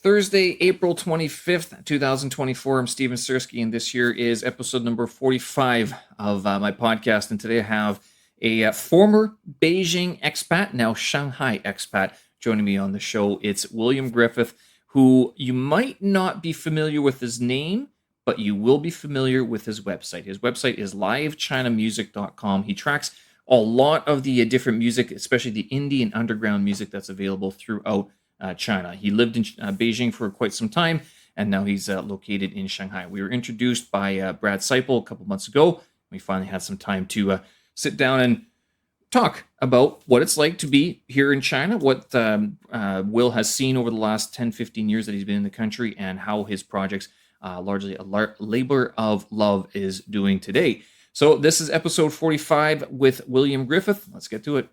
Thursday, April 25th, 2024. I'm Steven Sersky, and this year is episode number 45 of my podcast. And today I have a former Beijing expat, now Shanghai expat, joining me on the show. It's William Griffith, who you might not be familiar with his name, but you will be familiar with his website. His website is livechinamusic.com. He tracks a lot of the different music, especially the indie and underground music that's available throughout China. He lived in Beijing for quite some time, and now he's located in Shanghai. We were introduced by Brad Seipel a couple months ago. We finally had some time to sit down and talk about what it's like to be here in China, what Will has seen over the last 10, 15 years that he's been in the country, and how his projects, largely a labor of love, is doing today. So this is episode 45 with William Griffith. Let's get to it.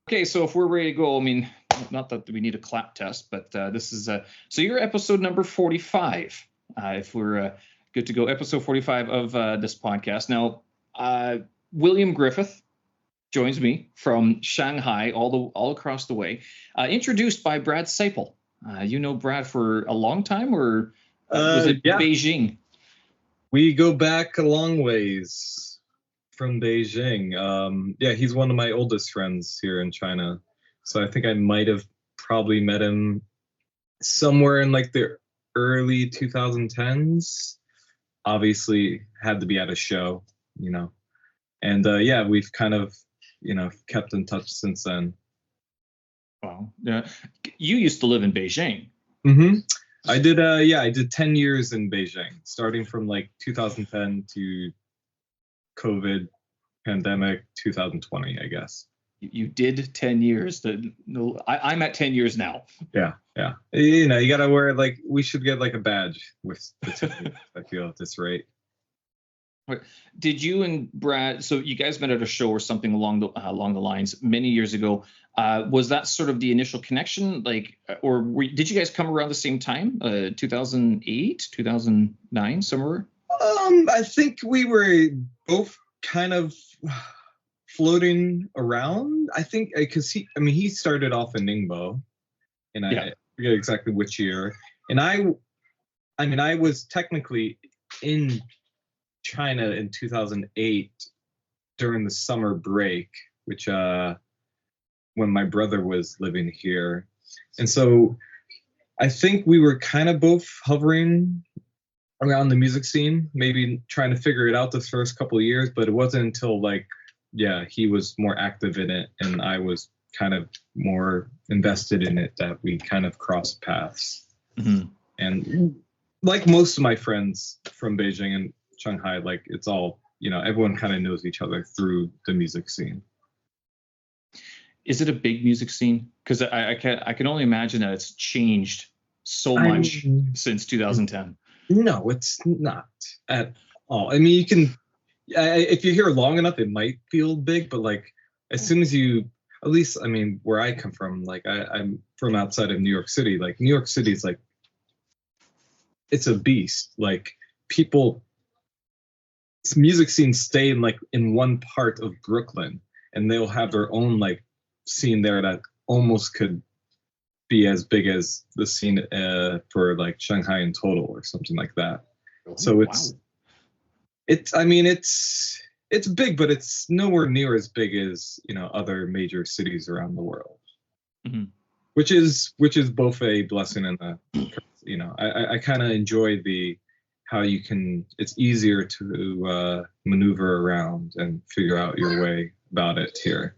Okay, so if we're ready to go, I mean, not that we need a clap test, but this is so you're episode number 45. If we're good to go, episode 45 of this podcast. Now, William Griffith joins me from Shanghai, all across the way. Introduced by Brad Seipel. You know Brad for a long time, or was it Beijing? We go back a long ways from Beijing. He's one of my oldest friends here in China. So I think I might have probably met him somewhere in like the early 2010s. Obviously had to be at a show, you know. And we've kind of, kept in touch since then. Wow. You used to live in Beijing. Mm-hmm. I did 10 years in Beijing, starting from like 2010 to COVID pandemic 2020, I guess. You did 10 years. I'm at 10 years now. Yeah. You gotta wear, like, we should get like a badge with the 10 years, I feel, at this rate. Did you and Brad, so you guys met at a show or something along the lines many years ago? Was that sort of the initial connection, like, or did you guys come around the same time, 2008, 2009, somewhere? I think we were both kind of floating around. I think because he started off in Ningbo, and I forget exactly which year. And I was technically in China in 2008 during the summer break, which when my brother was living here. And so I think we were kind of both hovering around the music scene, maybe trying to figure it out the first couple of years, but it wasn't until he was more active in it and I was kind of more invested in it that we kind of crossed paths. Mm-hmm. And like most of my friends from Beijing and Shanghai, like, it's all, everyone kind of knows each other through the music scene. Is it a big music scene? Because I can only imagine that it's changed so much since 2010. No, it's not at all. I mean, you can, if you're here long enough, it might feel big, but like as soon as you, at least, I mean, where I come from, like I'm from outside of New York City. Like New York City is like, it's a beast. Like music scenes stay in one part of Brooklyn, and they'll have their own like scene there that almost could be as big as the scene for like Shanghai in total or something like that. Oh, so it's big, but it's nowhere near as big as other major cities around the world. Mm-hmm. Which is both a blessing and a I kind of enjoy how it's easier to maneuver around and figure out your way about it here.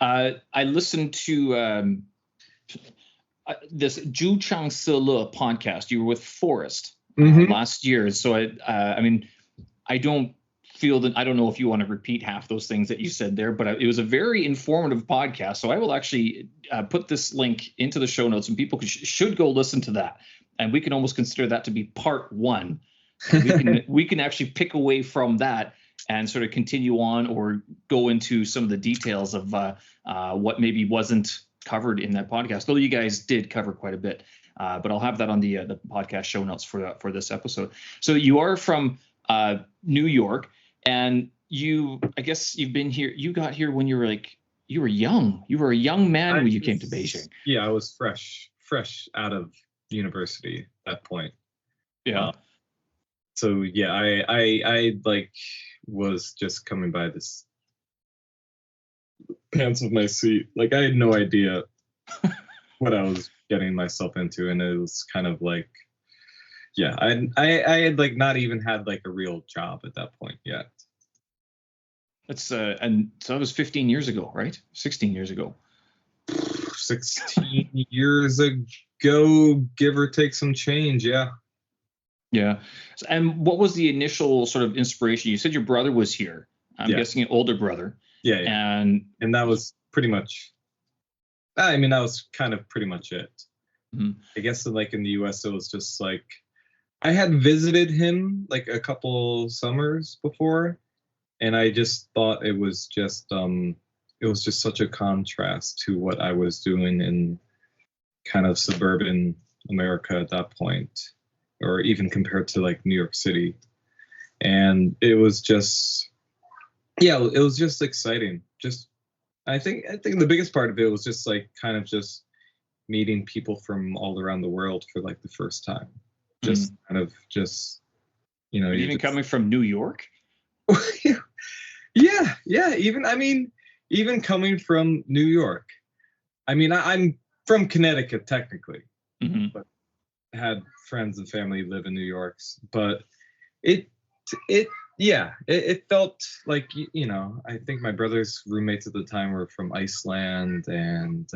I listened to this Zhu Chang Se Le podcast. You were with Forrest last year. So I don't feel that, I don't know if you want to repeat half those things that you said there, but it was a very informative podcast. So I will actually put this link into the show notes, and people should go listen to that. And we can almost consider that to be part one. We can actually pick away from that and sort of continue on or go into some of the details of what maybe wasn't covered in that podcast. Though you guys did cover quite a bit, but I'll have that on the podcast show notes for this episode. So you are from New York, and I guess you've been here. You got here when you were young. You were a young man when you came to Beijing. Yeah, I was fresh fresh out of university at that point. Yeah. So yeah, I like was just coming by this pants of my seat. Like I had no idea what I was getting myself into, and it was kind of like, yeah, I had like not even had like a real job at that point yet. That's and so that was 15 years ago, right? 16 years ago. 16 years ago, give or take some change, yeah. Yeah. And what was the initial sort of inspiration? You said your brother was here. I'm guessing an older brother. Yeah. And that was pretty much, I mean, that was kind of pretty much it. Mm-hmm. I guess like in the US, it was just like, I had visited him like a couple summers before, and I just thought it was just such a contrast to what I was doing in kind of suburban America at that point, or even compared to like New York City. And it was just, yeah, it was just exciting. Just, I think the biggest part of it was just like kind of just meeting people from all around the world for like the first time. Just kind of just, you know, even coming from New York. yeah. Even coming from New York. I mean, I'm from Connecticut technically, but had friends and family live in New York. But it felt like, you know, I think my brother's roommates at the time were from Iceland, and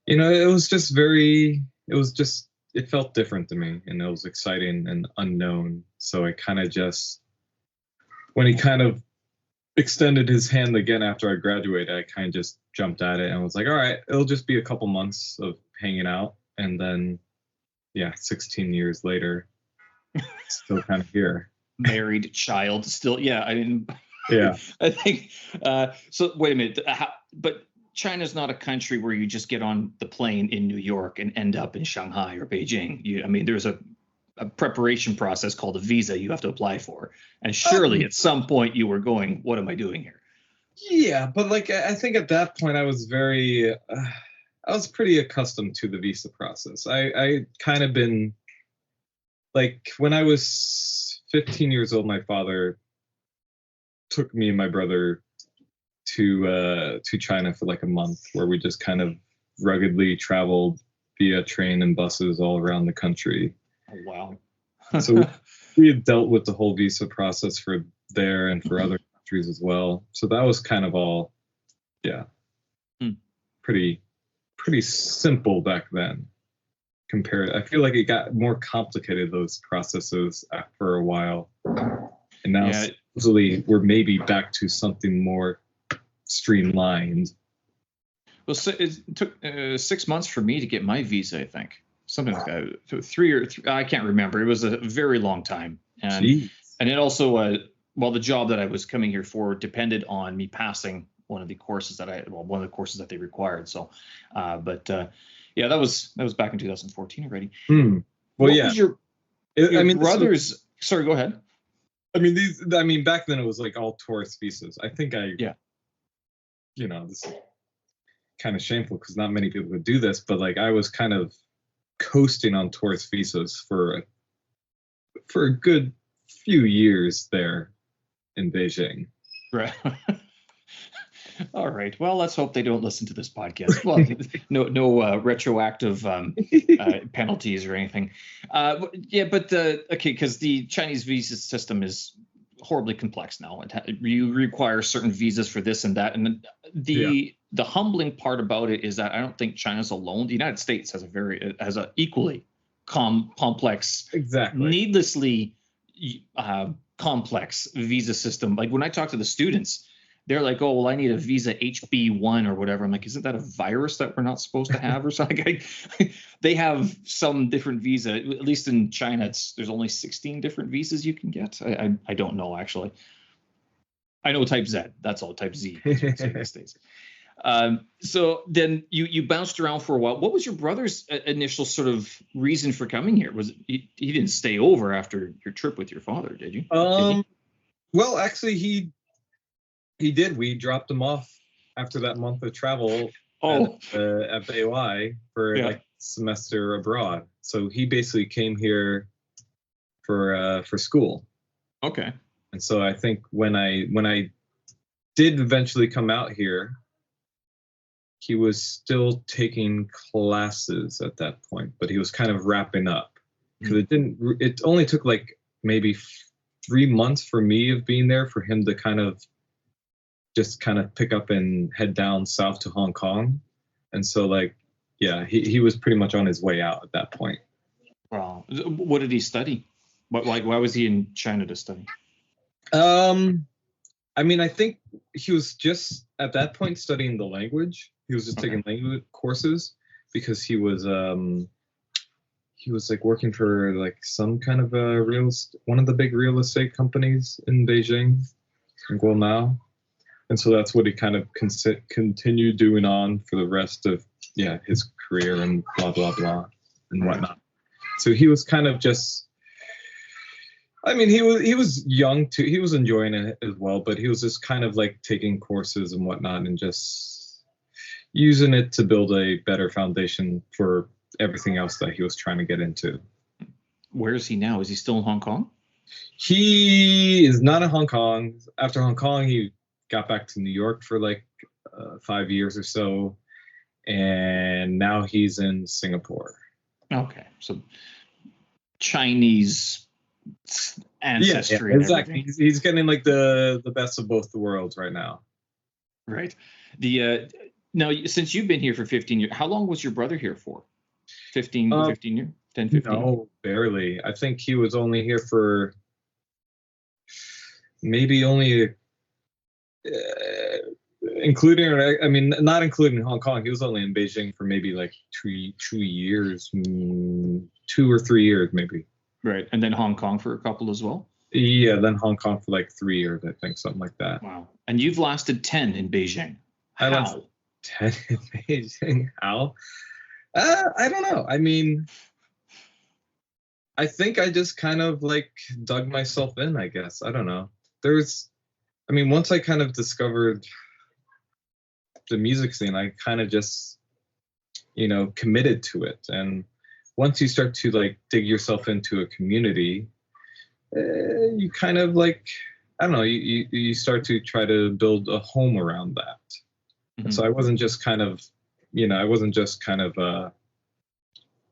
you know, it felt different to me, and it was exciting and unknown. So I kind of just, when he kind of extended his hand again after I graduated, I kind of just jumped at it and was like, all right, it'll just be a couple months of hanging out. And then, yeah, 16 years later, still kind of here. Married, child, still, yeah. I mean, yeah. I think, so wait a minute, but China's not a country where you just get on the plane in New York and end up in Shanghai or Beijing. I mean, there's a preparation process called a visa you have to apply for. And surely at some point you were going, what am I doing here? Yeah, but like, I think at that point I was pretty accustomed to the visa process. I kind of been, like, when I was 15 years old, my father took me and my brother to China for like a month, where we just kind of ruggedly traveled via train and buses all around the country. Oh, wow. So we had dealt with the whole visa process for there and for other countries as well. So that was kind of all, yeah, pretty simple back then. I feel like it got more complicated, those processes, for a while. And now supposedly we're maybe back to something more streamlined. Well, so it took 6 months for me to get my visa, I think. Something like that. 3 or 3, I can't remember. It was a very long time. And it also, well, the job that I was coming here for depended on me passing one of the courses that they required. So, yeah, that was back in 2014 already. Well, what yeah. was your brother's? Sorry, go ahead. I mean, back then it was like all tourist visas. I think you know, this is kind of shameful because not many people would do this, but like I was kind of coasting on tourist visas for a good few years there in Beijing. Right. All right. Well, let's hope they don't listen to this podcast. Well, no retroactive penalties or anything. Yeah, but okay, because the Chinese visa system is horribly complex now. You require certain visas for this and that, and the humbling part about it is that I don't think China's alone. The United States has a equally complex, needlessly complex visa system. Like when I talk to the students, they're like, oh, well, I need a visa HB1 or whatever. I'm like, isn't that a virus that we're not supposed to have or something? They have some different visa. At least in China, there's only 16 different visas you can get. I don't know, actually. I know type Z. That's all, type Z. In the States. So then you bounced around for a while. What was your brother's initial sort of reason for coming here? Was he didn't stay over after your trip with your father, did you? Well, actually, he did. We dropped him off after that month of travel. Oh, at BY for yeah. like semester abroad. So he basically came here for school. Okay. And so I think when I did eventually come out here, he was still taking classes at that point, but he was kind of wrapping up because it only took like maybe 3 months for me of being there for him to kind of just kind of pick up and head down south to Hong Kong. And so like, yeah, he was pretty much on his way out at that point. Wow. What did he study? Why was he in China to study? I mean, I think he was just at that point studying the language. He was just taking language courses because he was like working for like some kind of one of the big real estate companies in Beijing, in Guilmao. And so that's what he kind of continued doing on for the rest of his career and blah blah blah and whatnot. So he was kind of just, I mean, he was young too. He was enjoying it as well, but he was just kind of like taking courses and whatnot and just using it to build a better foundation for everything else that he was trying to get into. Where is he now? Is he still in Hong Kong? He is not in Hong Kong. After Hong Kong, he got back to New York for like 5 years or so, and now he's in Singapore. Okay, so Chinese ancestry. Yeah, exactly. He's getting like the best of both the worlds right now. Right. Now, since you've been here for 15 years, how long was your brother here for? 15 years? 10, 15? No, barely. I think he was only here for maybe only, not including Hong Kong. He was only in Beijing for maybe like 2 years, 2 or 3 years maybe. Right. And then Hong Kong for a couple as well? Yeah, then Hong Kong for like 3 years, I think, something like that. Wow. And you've lasted 10 in Beijing. How? I lasted 10 in Beijing. How? I don't know. I mean, I think I just kind of like dug myself in, I guess. I don't know. Once I kind of discovered the music scene, I kind of just, committed to it. And once you start to like dig yourself into a community, you kind of like, I don't know, you start to try to build a home around that. Mm-hmm. So I wasn't just kind of,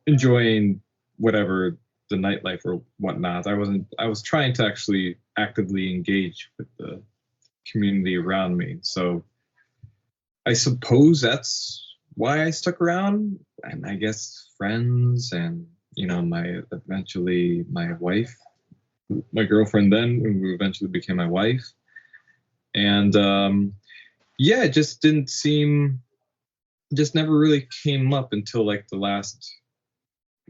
enjoying whatever the nightlife or whatnot. I was trying to actually actively engage with the community around me. So I suppose that's why I stuck around. And I guess friends and, eventually my wife, my girlfriend then, who eventually became my wife. And it just never really came up until like the last,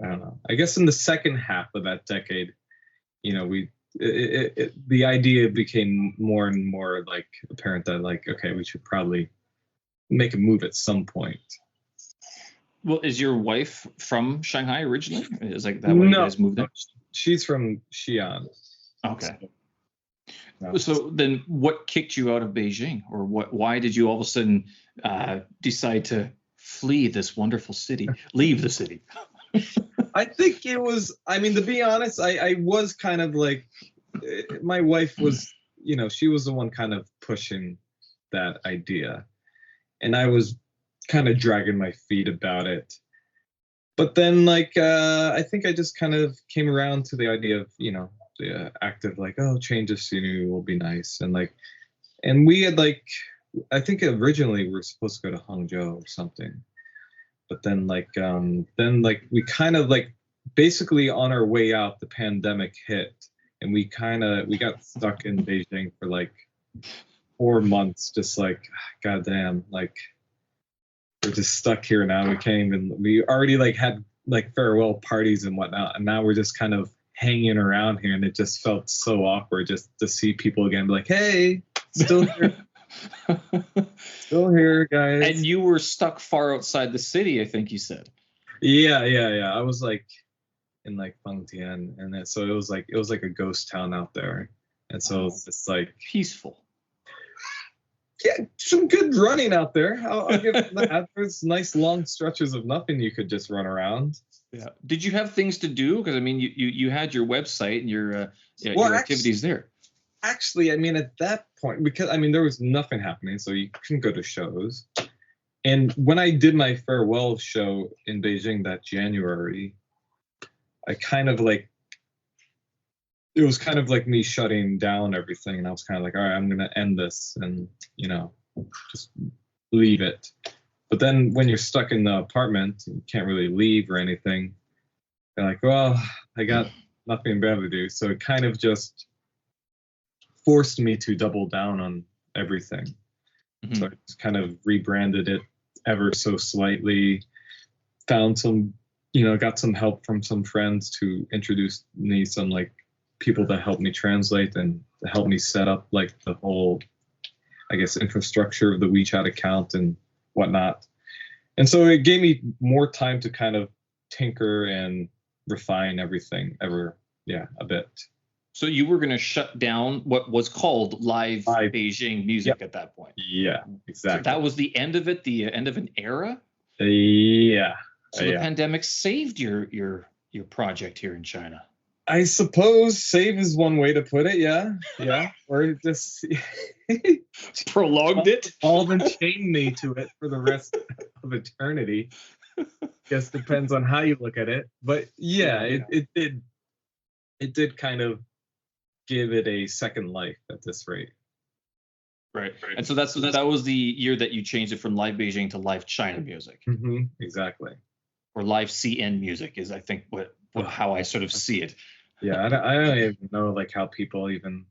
I don't know, I guess in the second half of that decade, the idea became more and more like apparent that like, okay, we should probably make a move at some point. Well, is your wife from Shanghai originally? Is like that why you guys moved there? She's from Xi'an. Okay. So then what kicked you out of Beijing, or why did you all of a sudden decide to flee this wonderful city, leave the city? I think it was, to be honest, I was kind of like, my wife was, she was the one kind of pushing that idea. And I was kind of dragging my feet about it. But then like, I think I just kind of came around to the idea of, the active like, oh, change of scenery will be nice. And like, and we had like, I think originally we were supposed to go to Hangzhou or something. But then we kind of like basically on our way out, the pandemic hit and we got stuck in Beijing for like 4 months, just like, goddamn, like we're just stuck here now. We already like had like farewell parties and whatnot. And now we're just kind of hanging around here. And it just felt so awkward just to see people again, be like, hey, still here. Still here, guys. And you were stuck far outside the city, I think you said. Yeah. I was like in like Fengtian, and then, so it was like a ghost town out there, and so it's like peaceful. Yeah, some good running out there. I'll give it that. There's nice long stretches of nothing you could just run around. Yeah. Did you have things to do? Because I mean, you had your website and your Well, activities there. Actually, I mean, at that point, because I mean, there was nothing happening, so you couldn't go to shows. And when I did my farewell show in Beijing that January, I kind of like, it was kind of like me shutting down everything, and I was kind of like, all right, I'm gonna end this and, you know, just leave it. But then when you're stuck in the apartment, you can't really leave or anything. You're like, well, I got nothing better to do, so it kind of just forced me to double down on everything. Mm-hmm. So I just kind of rebranded it ever so slightly, found some, you know, got some help from some friends to introduce me some like people that helped me translate and help me set up like the whole, I guess, infrastructure of the WeChat account and whatnot. And so it gave me more time to kind of tinker and refine everything a bit. So you were going to shut down what was called live Beijing music at that point. Yeah, exactly. So that was the end of it, the end of an era? Yeah. So the pandemic saved your project here in China. I suppose save is one way to put it, yeah. Or just prolonged it. All and chained me to it for the rest of eternity. Guess depends on how you look at it. But yeah, it did kind of give it a second life at this rate. Right. And so that was the year that you changed it from live Beijing to live China music. Mm-hmm, exactly. Or live CN music is, I think, how I sort of see it. Yeah, I don't even know like how people even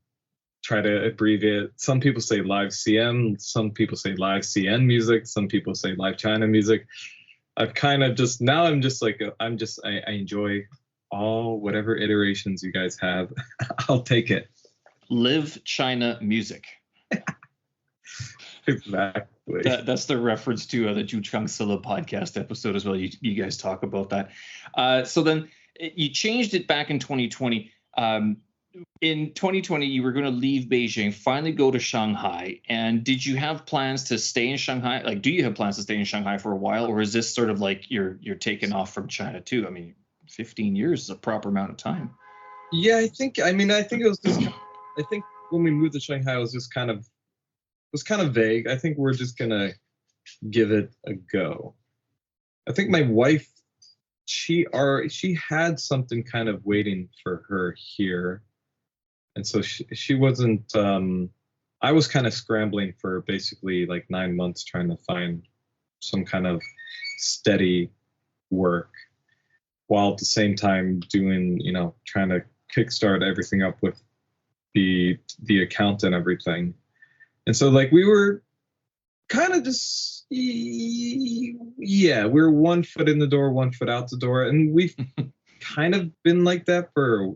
try to abbreviate. Some people say live CN, some people say live CN music, some people say live China music. I've kind of just, now I'm just like, I enjoy whatever iterations you guys have. I'll take it. Live China music. Exactly. That's the reference to the Juchang Silla podcast episode as well. You guys talk about that. So then you changed it back in 2020. In 2020, you were going to leave Beijing, finally go to Shanghai. And did you have plans to stay in Shanghai? Like, do you have plans to stay in Shanghai for a while, or is this sort of like you're taking off from China too? I mean, 15 years is a proper amount of time. Yeah, I think it was just, I think when we moved to Shanghai, it was kind of vague. I think we're just gonna give it a go. I think my wife, she had something kind of waiting for her here, and so she wasn't. I was kind of scrambling for basically like 9 months trying to find some kind of steady work, while at the same time doing, you know, trying to kickstart everything up with the account and everything. And so like we were kind of just, we're 1 foot in the door, 1 foot out the door. And we've kind of been like that for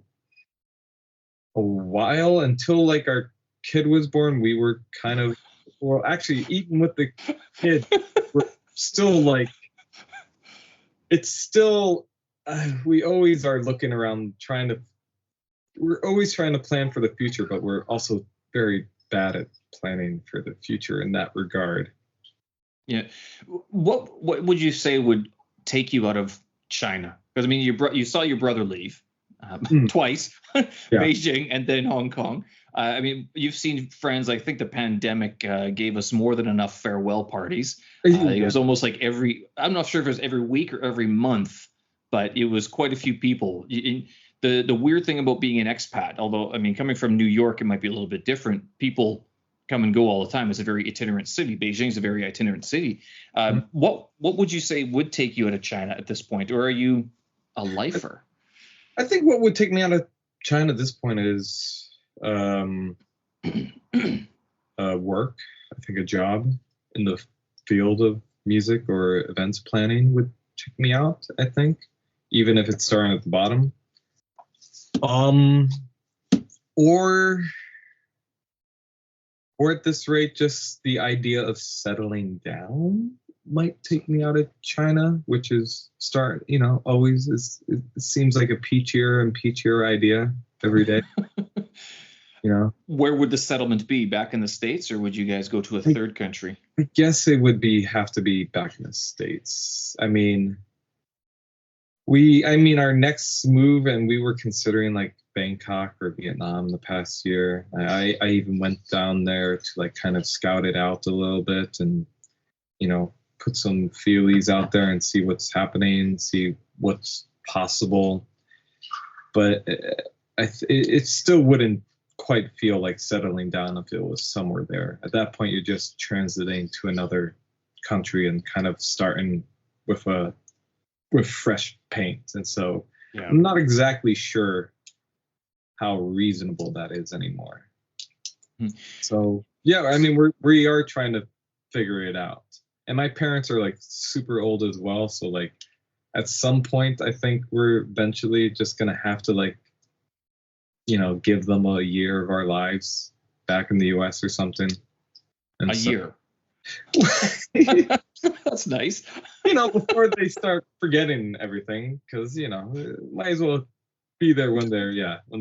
a while until like our kid was born. We were kind of, well, actually, even with the kid, we're still like, it's still, we always are looking around we're always trying to plan for the future, but we're also very bad at planning for the future in that regard. Yeah. What would you say would take you out of China? Because I mean, you saw your brother leave twice, Beijing and then Hong Kong. I mean, you've seen friends. I think the pandemic gave us more than enough farewell parties. It was almost like I'm not sure if it was every week or every month, but it was quite a few people. The weird thing about being an expat, although, I mean, coming from New York, it might be a little bit different. People come and go all the time. It's a very itinerant city. Beijing's a very itinerant city. What would you say would take you out of China at this point? Or are you a lifer? I think what would take me out of China at this point is work. I think a job in the field of music or events planning would take me out, I think, even if it's starting at the bottom. Or at this rate, just the idea of settling down might take me out of China, which is always it seems like a peachier and peachier idea every day. you know. Where would the settlement be? Back in the States, or would you guys go to a third country? I guess it would have to be back in the States. I mean, our next move, and we were considering like Bangkok or Vietnam the past year. I even went down there to like kind of scout it out a little bit and, put some feelies out there and see what's happening, see what's possible. But it still wouldn't quite feel like settling down if it was somewhere there. At that point, you're just transiting to another country and kind of starting with fresh paint. And so I'm not exactly sure how reasonable that is anymore. So we are trying to figure it out. And my parents are like super old as well, so like at some point I think we're eventually just gonna have to like give them a year of our lives back in the US or something. And a year. That's nice. Before they start forgetting everything, because might as well be there when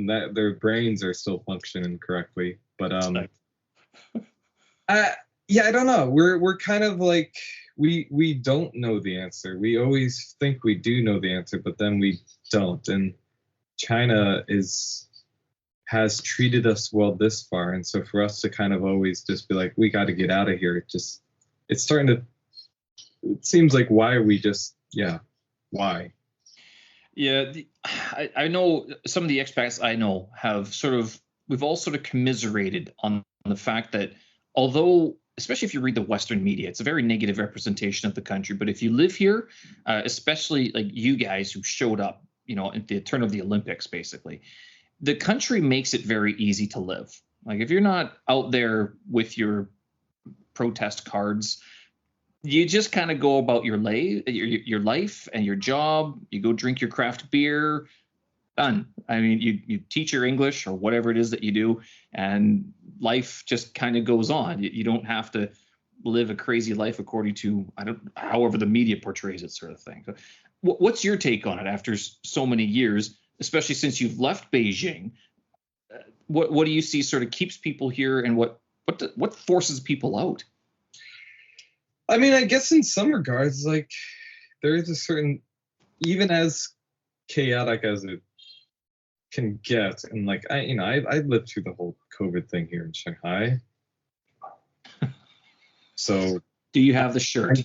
their brains are still functioning correctly. But I don't know. We're kind of like we don't know the answer. We always think we do know the answer, but then we don't. And China has treated us well this far, and so for us to kind of always just be like, we got to get out of here. It's starting to. It seems like why why? Yeah, I know some of the expats I know have we've all sort of commiserated on the fact that although, especially if you read the Western media, it's a very negative representation of the country. But if you live here, especially like you guys who showed up, at the turn of the Olympics, basically, the country makes it very easy to live. Like if you're not out there with your protest cards, you just kind of go about your life and your job. You go drink your craft beer. Done. I mean, you teach your English or whatever it is that you do, and life just kind of goes on. You don't have to live a crazy life according to however the media portrays it, sort of thing. So what's your take on it after so many years, especially since you've left Beijing? What do you see sort of keeps people here, and what forces people out? I mean, I guess in some regards, like there is a certain, even as chaotic as it can get, and like I lived through the whole COVID thing here in Shanghai. So do you have the shirt?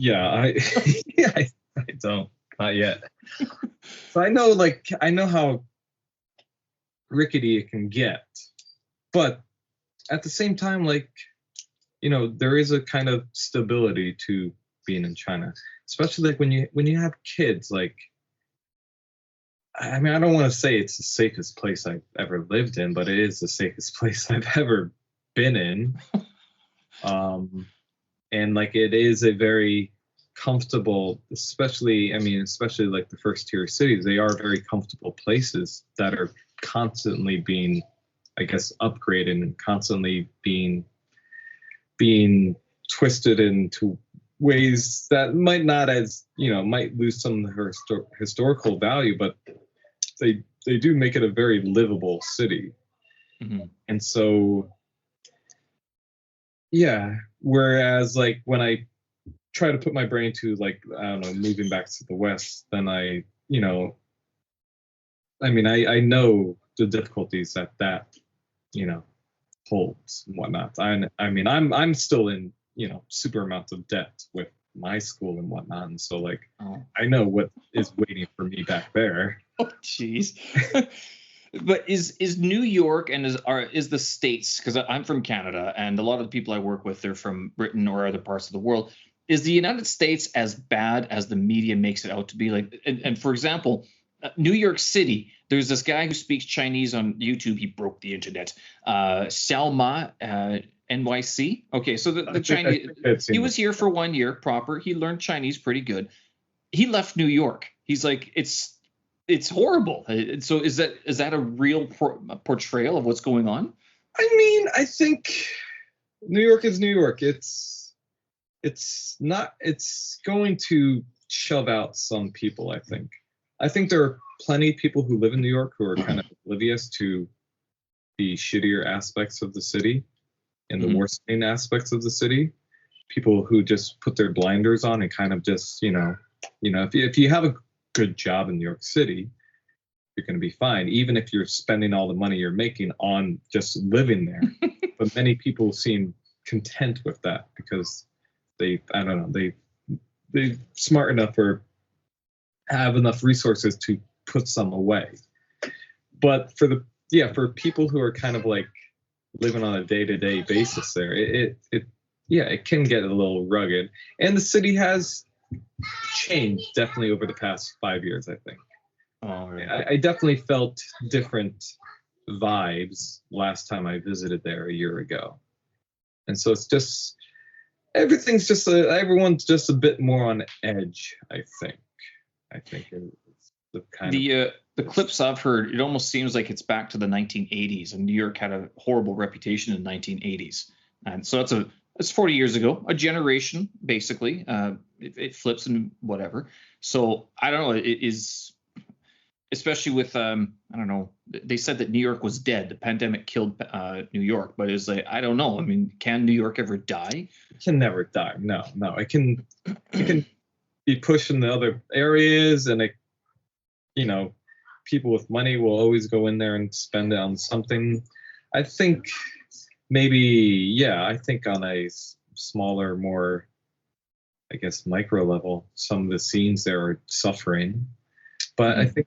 I don't, not yet. So I know how rickety it can get, but at the same time, like, there is a kind of stability to being in China, especially like when you have kids. Like, I mean, I don't want to say it's the safest place I've ever lived in, but it is the safest place I've ever been in. And like it is a very comfortable, especially like the first tier cities, they are very comfortable places that are constantly being, I guess, upgraded and constantly being twisted into ways that might not might lose some of their historical value, but they do make it a very livable city. Mm-hmm. And so whereas like when I try to put my brain to like, I don't know, moving back to the West, then I know the difficulties that holds and whatnot. I mean, I'm still in, super amounts of debt with my school and whatnot. And so like, I know what is waiting for me back there. Oh, jeez. But is New York and is the States, because I'm from Canada and a lot of the people I work with, they're from Britain or other parts of the world. Is the United States as bad as the media makes it out to be? Like, and for example, New York City, there's this guy who speaks Chinese on YouTube. He broke the internet. Xiao Ma, NYC. Okay, so the Chinese, he was here for 1 year proper. He learned Chinese pretty good. He left New York. He's like, it's horrible. So is that a real portrayal of what's going on? I mean, I think New York is New York. It's going to shove out some people, I think. I think there are plenty of people who live in New York who are kind of oblivious to the shittier aspects of the city and the Mhm. worsening aspects of the city. People who just put their blinders on and kind of just, if you have a good job in New York City, you're going to be fine, even if you're spending all the money you're making on just living there. But many people seem content with that because I don't know, they smart enough or have enough resources to put some away. But for people who are kind of like living on a day-to-day basis there, it can get a little rugged. And the city has changed definitely over the past 5 years, I think. Oh, right. I definitely felt different vibes last time I visited there a year ago. And so it's just, everyone's just a bit more on edge, I think. It's the kind of The clips I've heard, it almost seems like it's back to the 1980s, and New York had a horrible reputation in the 1980s, and so it's 40 years ago, a generation basically. It flips and whatever. So I don't know. It is, especially with I don't know. They said that New York was dead. The pandemic killed New York, but it's like, I don't know. I mean, can New York ever die? It can never die. No. It can be pushed in the other areas, and people with money will always go in there and spend it on something. I think I think on a smaller, more, I guess, micro level, some of the scenes there are suffering. But I think,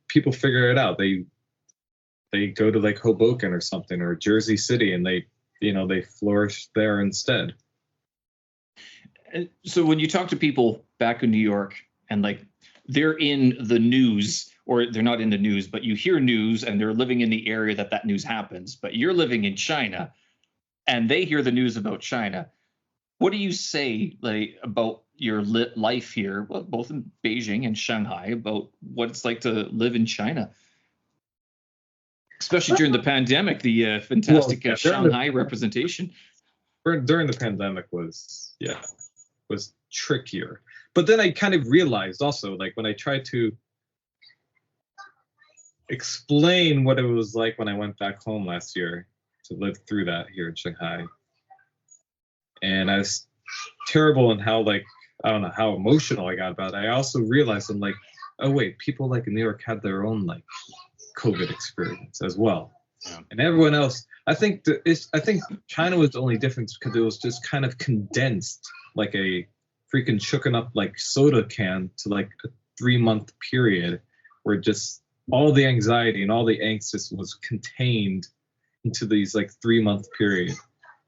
people figure it out. They go to like Hoboken or something, or Jersey City, and they flourish there instead. So when you talk to people back in New York, and like they're in the news, or they're not in the news, but you hear news and they're living in the area that news happens, but you're living in China and they hear the news about China. What do you say like about your life here, well, both in Beijing and Shanghai, about what it's like to live in China? Especially during the pandemic, the fantastic Shanghai representation. During the pandemic was trickier. But then I kind of realized also, like when I tried to explain what it was like when I went back home last year to live through that here in Shanghai, and I was terrible in how, like, I don't know how emotional I got about it. I also realized I'm like, oh wait, people like in New York had their own like COVID experience as well. Yeah. And everyone else, I think China was the only difference because it was just kind of condensed, like a freaking shooken up like soda can to like a 3-month period where just all the anxiety and all the angst was contained into these like 3-month period,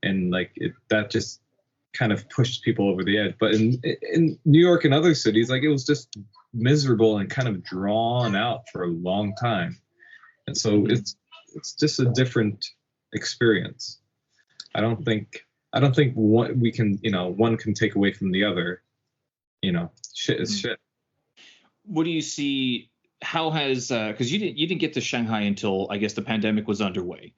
and like that just kind of pushed people over the edge. But in New York and other cities, like it was just miserable and kind of drawn out for a long time, and so it's just a different experience. I don't think one can take away from the other. Shit is shit. What do you see? How has because you didn't get to Shanghai until I guess the pandemic was underway.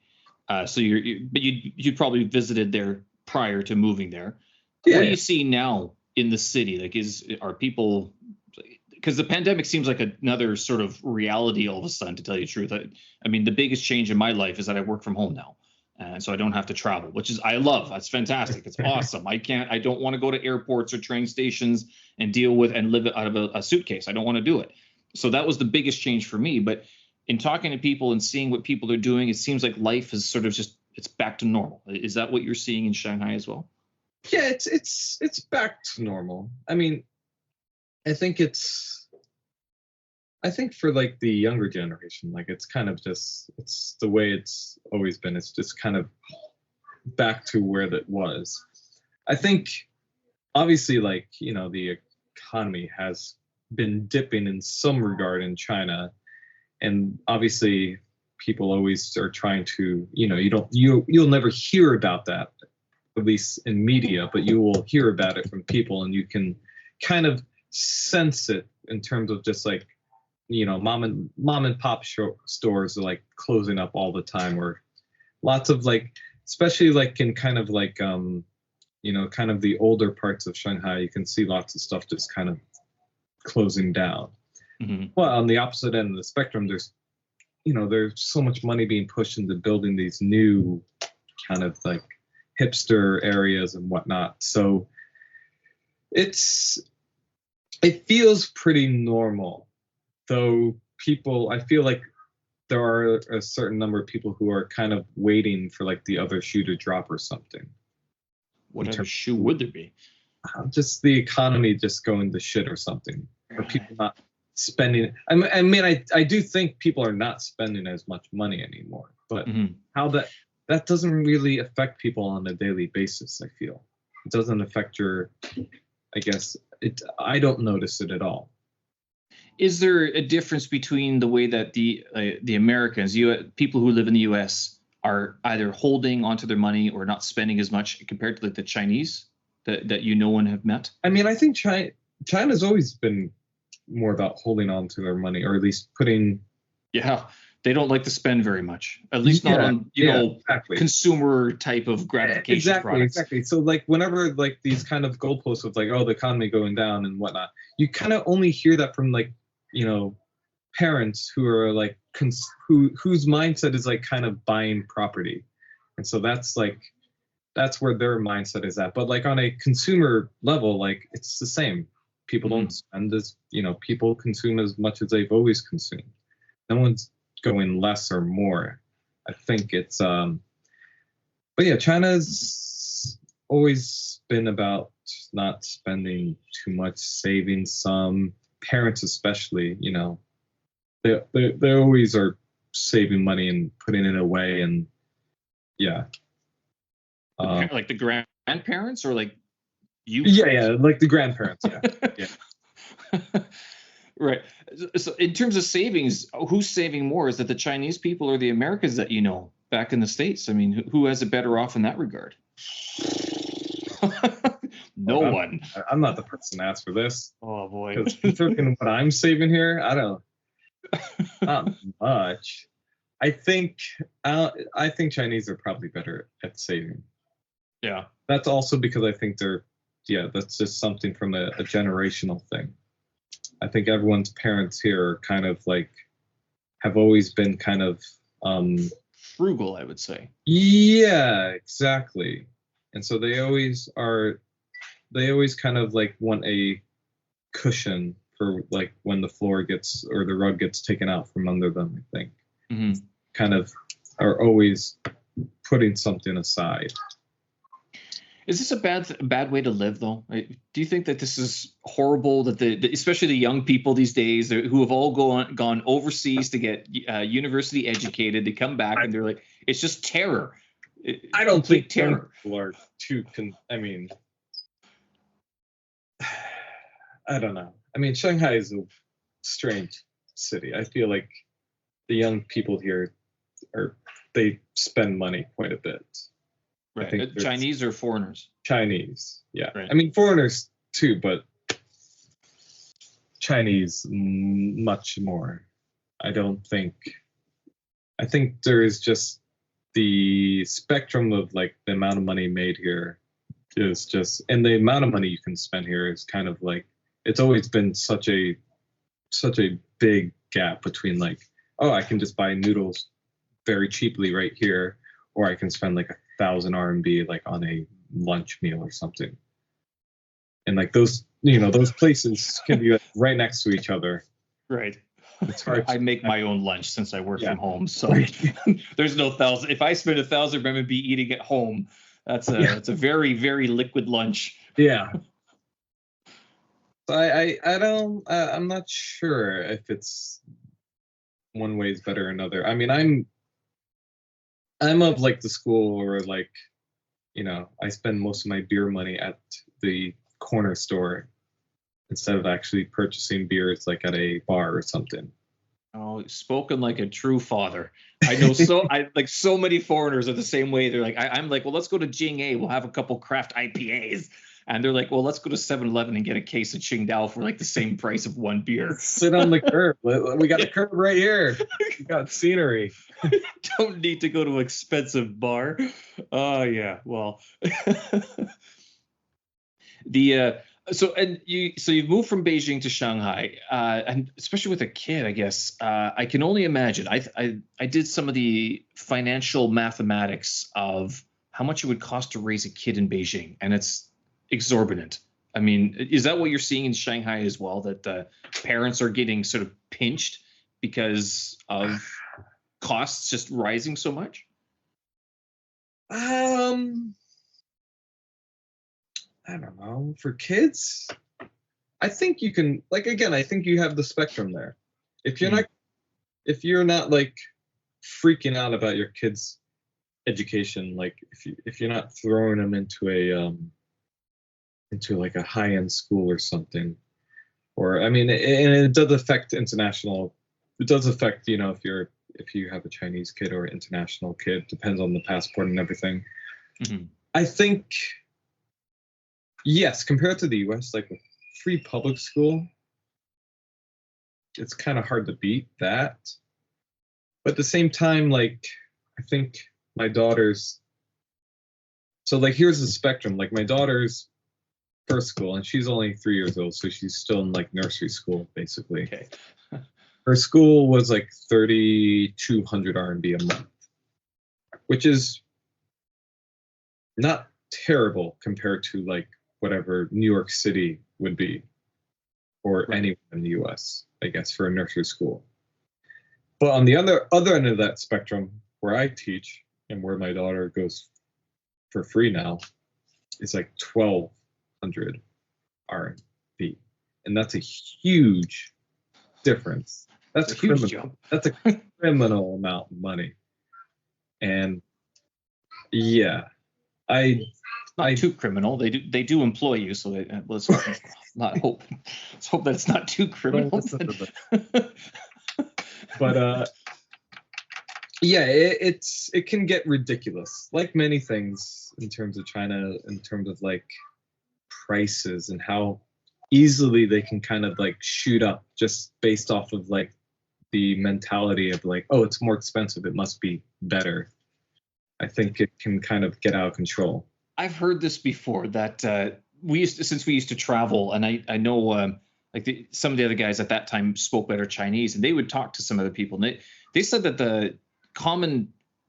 So you probably visited there prior to moving there. Yeah. What do you see now in the city? Like, are people, because the pandemic seems like another sort of reality all of a sudden, to tell you the truth. I mean, the biggest change in my life is that I work from home now. And so I don't have to travel, which is, I love. That's fantastic. It's awesome. I don't want to go to airports or train stations and deal with and live out of a suitcase. I don't want to do it. So that was the biggest change for me. But in talking to people and seeing what people are doing, it seems like life is sort of it's back to normal. Is that what you're seeing in Shanghai as well? Yeah, it's back to normal. I mean, I think for like the younger generation, like it's kind of just, it's the way it's always been. It's just kind of back to where that was. I think obviously, like, the economy has been dipping in some regard in China, and obviously people always are trying to, you'll never hear about that, at least in media, but you will hear about it from people, and you can kind of sense it in terms of just like, mom and pop stores are like closing up all the time, or lots of like, especially like in kind of like kind of the older parts of Shanghai, you can see lots of stuff just kind of closing down. Mm-hmm. Well, on the opposite end of the spectrum, there's there's so much money being pushed into building these new kind of like hipster areas and whatnot. So it feels pretty normal, though I feel like there are a certain number of people who are kind of waiting for like the other shoe to drop or something. What other shoe would there be? Just the economy just going to shit or something, or people not spending. I mean, I do think people are not spending as much money anymore, but how that doesn't really affect people on a daily basis. I feel it doesn't affect I guess I don't notice it at all. Is there a difference between the way that the Americans, people who live in the U.S., are either holding onto their money or not spending as much compared to like the Chinese that and have met? I mean, I think China's always been more about holding on to their money, or at least putting. Yeah, they don't like to spend very much, at least not on exactly. consumer type of gratification products. Exactly. So like whenever like these kind of goalposts of like, oh, the economy going down and whatnot, you kind of only hear that from like, parents who are like whose mindset is like kind of buying property, and so that's where their mindset is at. But like on a consumer level, like it's the same. People don't spend as people consume as much as they've always consumed. No one's going less or more. I think it's but yeah, China's always been about not spending too much, saving some. Parents especially, they always are saving money and putting it away, and like the grandparents or like you? Yeah, like the grandparents. Yeah. Right. So in terms of savings, who's saving more? Is it the Chinese people or the Americans that back in the States? I mean, who has it better off in that regard? No one. I'm not the person to ask for this. Oh boy. Because considering what I'm saving here, not much. I think Chinese are probably better at saving. Yeah. That's also because I think that's just something from a generational thing. I think everyone's parents here are kind of like have always been kind of frugal, I would say. Yeah, exactly. And so they always kind of like want a cushion for like when the floor gets or the rug gets taken out from under them, I think. Kind of are always putting something aside. Is this a bad way to live, though? Do you think that this is horrible, that especially the young people these days who have all gone overseas to get university educated, they come back and they're like, it's just terror. I don't think terror. People are too. I mean, I don't know. I mean, Shanghai is a strange city. I feel like the young people here they spend money quite a bit. Right. Chinese or foreigners? Chinese, yeah. Right. I mean, foreigners too, but Chinese much more. I think there is just the spectrum of like the amount of money made here is just, and the amount of money you can spend here is kind of like, it's always been such a big gap between like, oh, I can just buy noodles very cheaply right here, or I can spend like 1,000 RMB like on a lunch meal or something. And like those places can be right next to each other. Right. It's hard. I make my own lunch since I work from home, so there's no 1,000. If I spend 1,000 RMB eating at home, that's a very, very liquid lunch. Yeah. So I'm not sure if it's one way is better or another. I mean, I'm of like the school where like, I spend most of my beer money at the corner store instead of actually purchasing beers like at a bar or something. Oh, spoken like a true father. I know so many foreigners are the same way. They're like, I'm like, well, let's go to Jing. We'll have a couple craft IPAs. And they're like, well, let's go to 7-Eleven and get a case of Qingdao for like the same price of one beer. Sit on the curb. We got the curb right here. We got scenery. Don't need to go to an expensive bar. Oh, yeah. Well, So you've moved from Beijing to Shanghai, and especially with a kid, I guess I can only imagine. I did some of the financial mathematics of how much it would cost to raise a kid in Beijing, and it's exorbitant. I mean, is that what you're seeing in Shanghai as well? That parents are getting sort of pinched because of costs just rising so much? I don't know. For kids, I think you can, like, again, I think you have the spectrum there. If you're not like freaking out about your kids' education, like if you're not throwing them into like a high-end school or something, or I mean, and it does affect international. It does affect, if you have a Chinese kid or an international kid, depends on the passport and everything. Mm-hmm. I think, yes, compared to the US, like with free public school, it's kind of hard to beat that. But at the same time, like, I think my daughter's, so like, here's the spectrum. Like, my daughter's first school, and she's only 3 years old, so she's still in like nursery school, basically. Okay. Her school was like 3,200 RMB a month, which is not terrible compared to like whatever New York City would be, or anywhere in the US, I guess, for a nursery school. But on the other end of that spectrum, where I teach and where my daughter goes for free now, it's like 1,200 RMB, and that's a huge difference. That's a huge jump. That's a criminal amount of money. And yeah, not too criminal. They do employ you, so let's hope that it's not too criminal. But yeah, it can get ridiculous, like many things in terms of China, in terms of like prices and how easily they can kind of like shoot up just based off of like the mentality of like, oh, it's more expensive, it must be better. I think it can kind of get out of control. I've heard this before, that since we used to travel, and I know some of the other guys at that time spoke better Chinese, and they would talk to some other people, and they said that it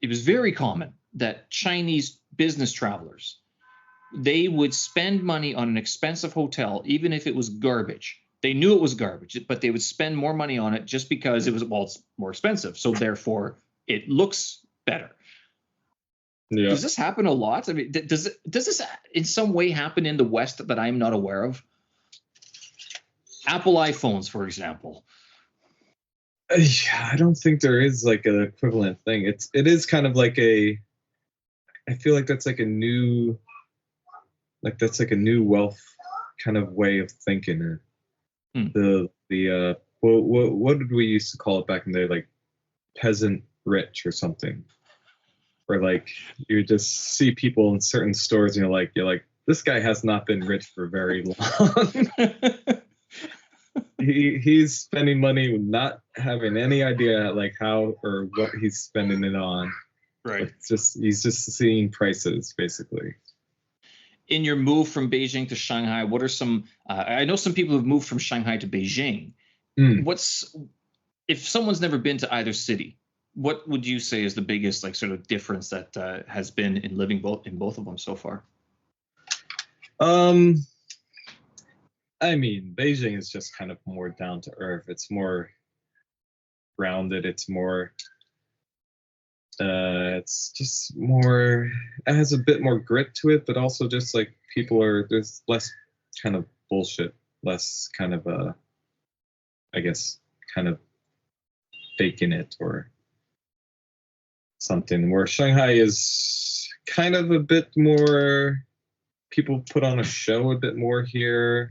was very common that Chinese business travelers, they would spend money on an expensive hotel, even if it was garbage. They knew it was garbage, but they would spend more money on it just because it's more expensive. So therefore, it looks better. Yeah. Does this happen a lot? I mean, does this in some way happen in the West that I'm not aware of? Apple iPhones, for example. I don't think there is like an equivalent thing. It is kind of like I feel like that's like a new wealth kind of way of thinking. What did we used to call it back in the day? Like peasant rich or something. Or like you just see people in certain stores and you're like, this guy has not been rich for very long. He's spending money not having any idea like how or what he's spending it on. Right. He's just seeing prices basically. In your move from Beijing to Shanghai, what are some? I know some people have moved from Shanghai to Beijing. If someone's never been to either city, what would you say is the biggest like sort of difference that has been in living in both of them so far? I mean, Beijing is just kind of more down to earth. It's more grounded. It's more. It's just more. It has a bit more grit to it, but also just like there's less kind of bullshit, less kind of I guess kind of faking it or something. Where Shanghai is kind of a bit more. People put on a show a bit more here.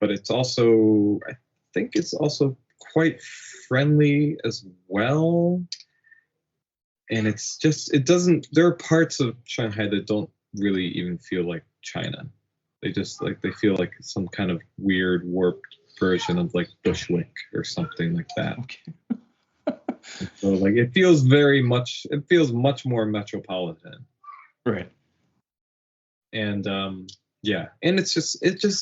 But it's also, I think it's also quite friendly as well. And there are parts of Shanghai that don't really even feel like China. They just they feel like some kind of weird warped version of like Bushwick or something like that. Okay. So like it feels much more metropolitan. Right. And Yeah, and it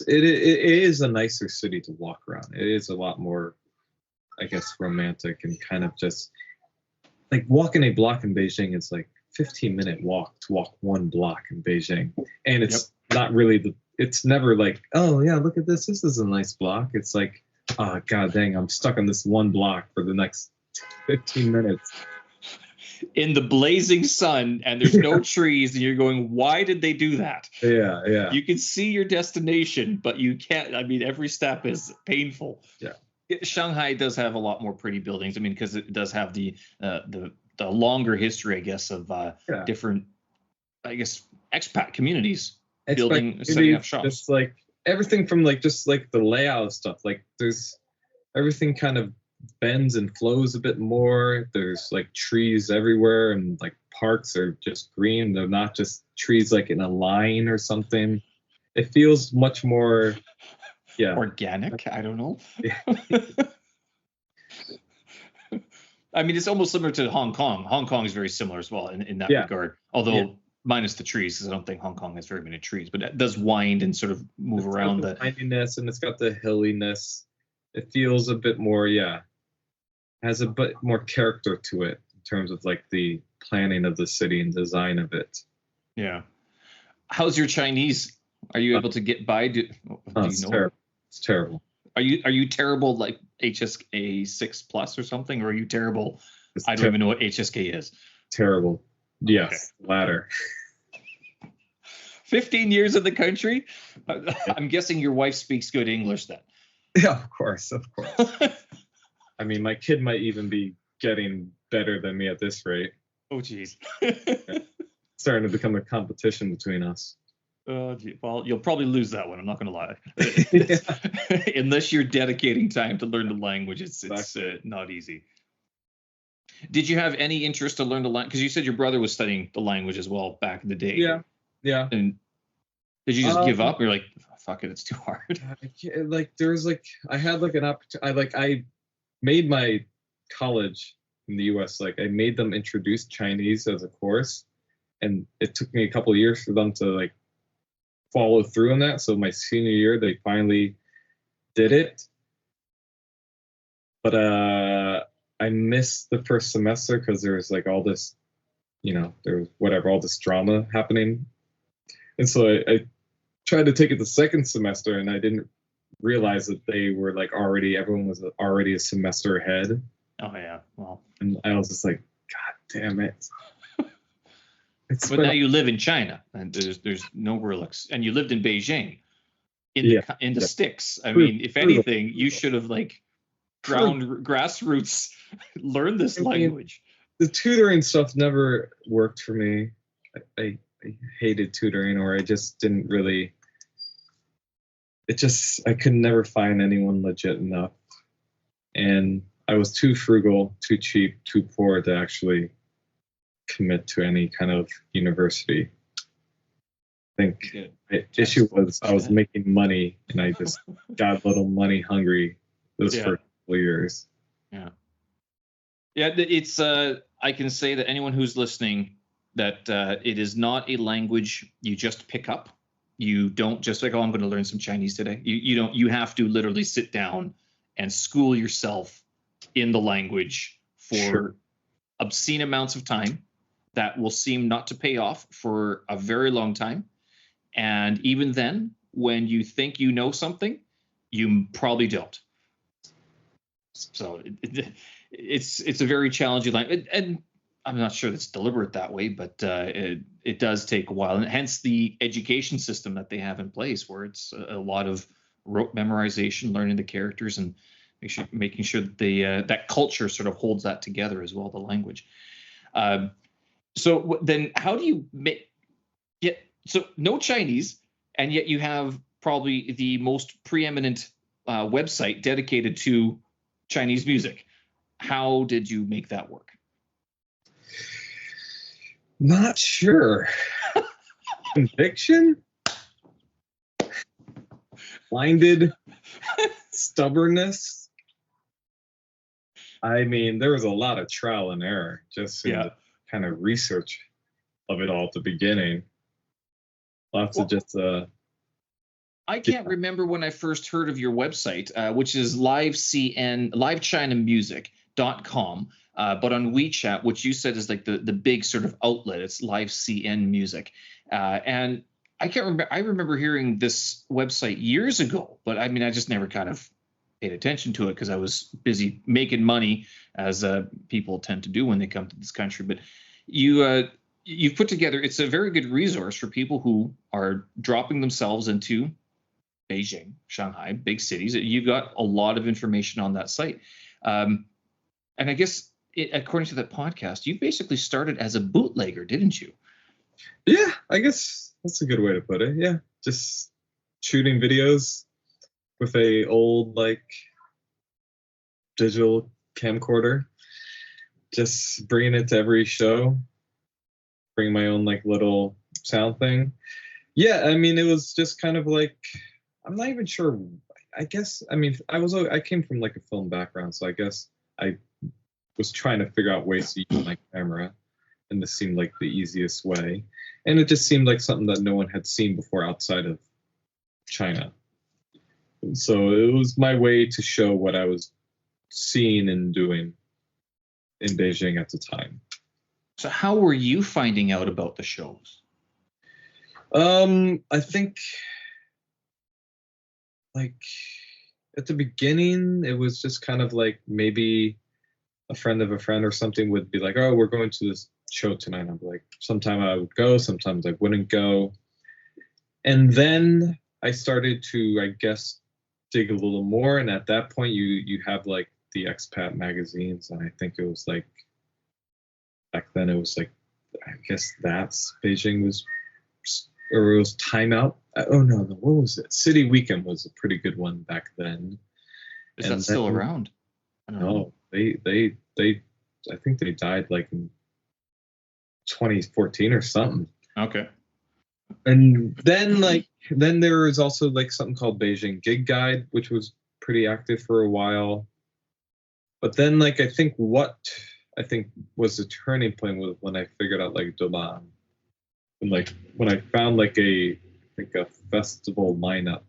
is a nicer city to walk around. It is a lot more, I guess, romantic and kind of just like walking a block in Beijing is like 15-minute walk to walk one block in Beijing, and it's not really it's never like, oh yeah, look at this is a nice block. It's like, oh god dang, I'm stuck on this one block for the next 15 minutes in the blazing sun, and there's no trees, and you're going, why did they do that? Yeah. You can see your destination, but you can't. I mean, every step is painful. Yeah. Shanghai does have a lot more pretty buildings. I mean, because it does have the longer history, I guess, of different, I guess, expat communities setting up shops. Just like everything from like just like the layout stuff. Like there's everything kind of bends and flows a bit more. There's like trees everywhere, and like parks are just green. They're not just trees like in a line or something. It feels much more organic. I don't know. Yeah. I mean, it's almost similar to Hong Kong. Hong Kong is very similar as well in that regard, although minus the trees, because I don't think Hong Kong has very many trees, but it does wind and sort of move around. The windiness, and it's got the hilliness. It feels a bit more, has a bit more character to it in terms of like the planning of the city and design of it. Yeah. How's your Chinese? Are you able to get by? Do you know? Terrible. It's terrible. Are you terrible like HSK 6+ or something, or are you terrible? I don't even know what HSK is. Terrible. Yes, okay. Latter. 15 years in the country. I'm guessing your wife speaks good English then. Yeah, of course. I mean, my kid might even be getting better than me at this rate. Oh, geez. Starting to become a competition between us. Well, you'll probably lose that one. I'm not going to lie. Unless you're dedicating time to learn the language, it's not easy. Did you have any interest to learn the language? Because you said your brother was studying the language as well back in the day. Yeah. And did you just give up? You're like, fuck it, it's too hard. Like there's like I had like an opportunity. I made my college in the U.S. Like I made them introduce Chinese as a course, and it took me a couple of years for them to like follow through on that. So my senior year, they finally did it. But I missed the first semester because there was like all this, there was all this drama happening. And so I tried to take it the second semester, and I didn't realize that they were like everyone was already a semester ahead. Oh yeah, well. And I was just like, God damn it. But now you live in China, and there's nowhere else, and you lived in Beijing, in the sticks. I mean, if anything, you should have like grassroots learned this language. The tutoring stuff never worked for me. I hated tutoring, or I just didn't really. I could never find anyone legit enough, and I was too frugal, too cheap, too poor to actually commit to any kind of university. I think the issue was I was making money, and I just got a little money hungry those first couple of years. Yeah, it's I can say that anyone who's listening, that it is not a language you just pick up. You don't just like, I'm going to learn some Chinese today. You have to literally sit down and school yourself in the language for obscene amounts of time that will seem not to pay off for a very long time. And even then, when you think you know something, you probably don't. So it's a very challenging language. And I'm not sure that's deliberate that way, but it does take a while, and hence the education system that they have in place, where it's a lot of rote memorization, learning the characters, and making sure that that culture sort of holds that together as well, the language. So then, how do you so no Chinese, and yet you have probably the most preeminent website dedicated to Chinese music. How did you make that work? Not sure. Conviction? Blinded? Stubbornness? I mean, there was a lot of trial and error just in the kind of research of it all at the beginning. Lots of just I can't remember when I first heard of your website, which is livechinamusic.com. But on WeChat, which you said is like the big sort of outlet, it's Live CN Music. And I can't remember. I remember hearing this website years ago, but I mean, I just never kind of paid attention to it because I was busy making money, as people tend to do when they come to this country. But you've put together, it's a very good resource for people who are dropping themselves into Beijing, Shanghai, big cities. You've got a lot of information on that site. And I guess according to that podcast, you basically started as a bootlegger, didn't you? Yeah, I guess that's a good way to put it. Yeah, just shooting videos with a old like digital camcorder, just bringing it to every show, bring my own like little sound thing. Yeah, I mean, it was just kind of like, I'm not even sure. I guess, I mean, I came from like a film background, so I guess I was trying to figure out ways to use my camera, and this seemed like the easiest way. And it just seemed like something that no one had seen before outside of China. So it was my way to show what I was seeing and doing in Beijing at the time. So how were you finding out about the shows? I think like at the beginning, it was just kind of like maybe a friend of a friend or something would be like, oh, we're going to this show tonight. I'm like, sometimes I would go, sometimes I wouldn't go. And then I started to, I guess, dig a little more. And at that point, you have like the Expat magazines. And I think it was like, back then it was like, I guess that's Beijing was, or it was Time Out. Oh no, what was it? City Weekend was a pretty good one back then. Is that still around? I don't know. They I think they died like in 2014 or something. Okay. And then there was also like something called Beijing Gig Guide, which was pretty active for a while. But then like I think was the turning point was when I figured out like Dolan. And like when I found like a festival lineup,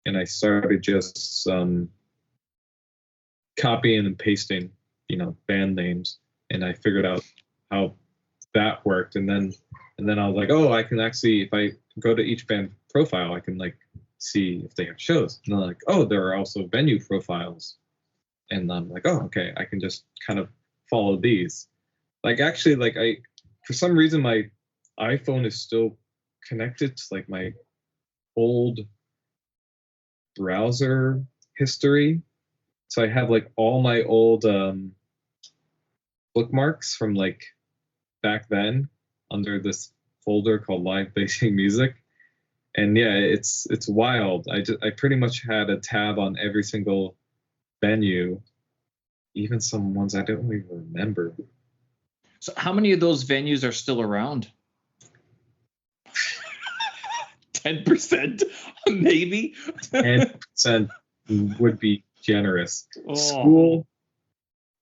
and I started just copying and pasting, band names, and I figured out how that worked, and then I was like, oh, I can actually, if I go to each band profile, I can like see if they have shows, and I'm like, oh, there are also venue profiles, and I'm like, oh, okay, I can just kind of follow these. Like actually, like for some reason my iPhone is still connected to like my old browser history. So I have like all my old bookmarks from like back then under this folder called Live Beijing Music. And yeah, it's wild. I pretty much had a tab on every single venue, even some ones I don't even remember. So how many of those venues are still around? 10%, maybe. 10% would be generous. Oh. School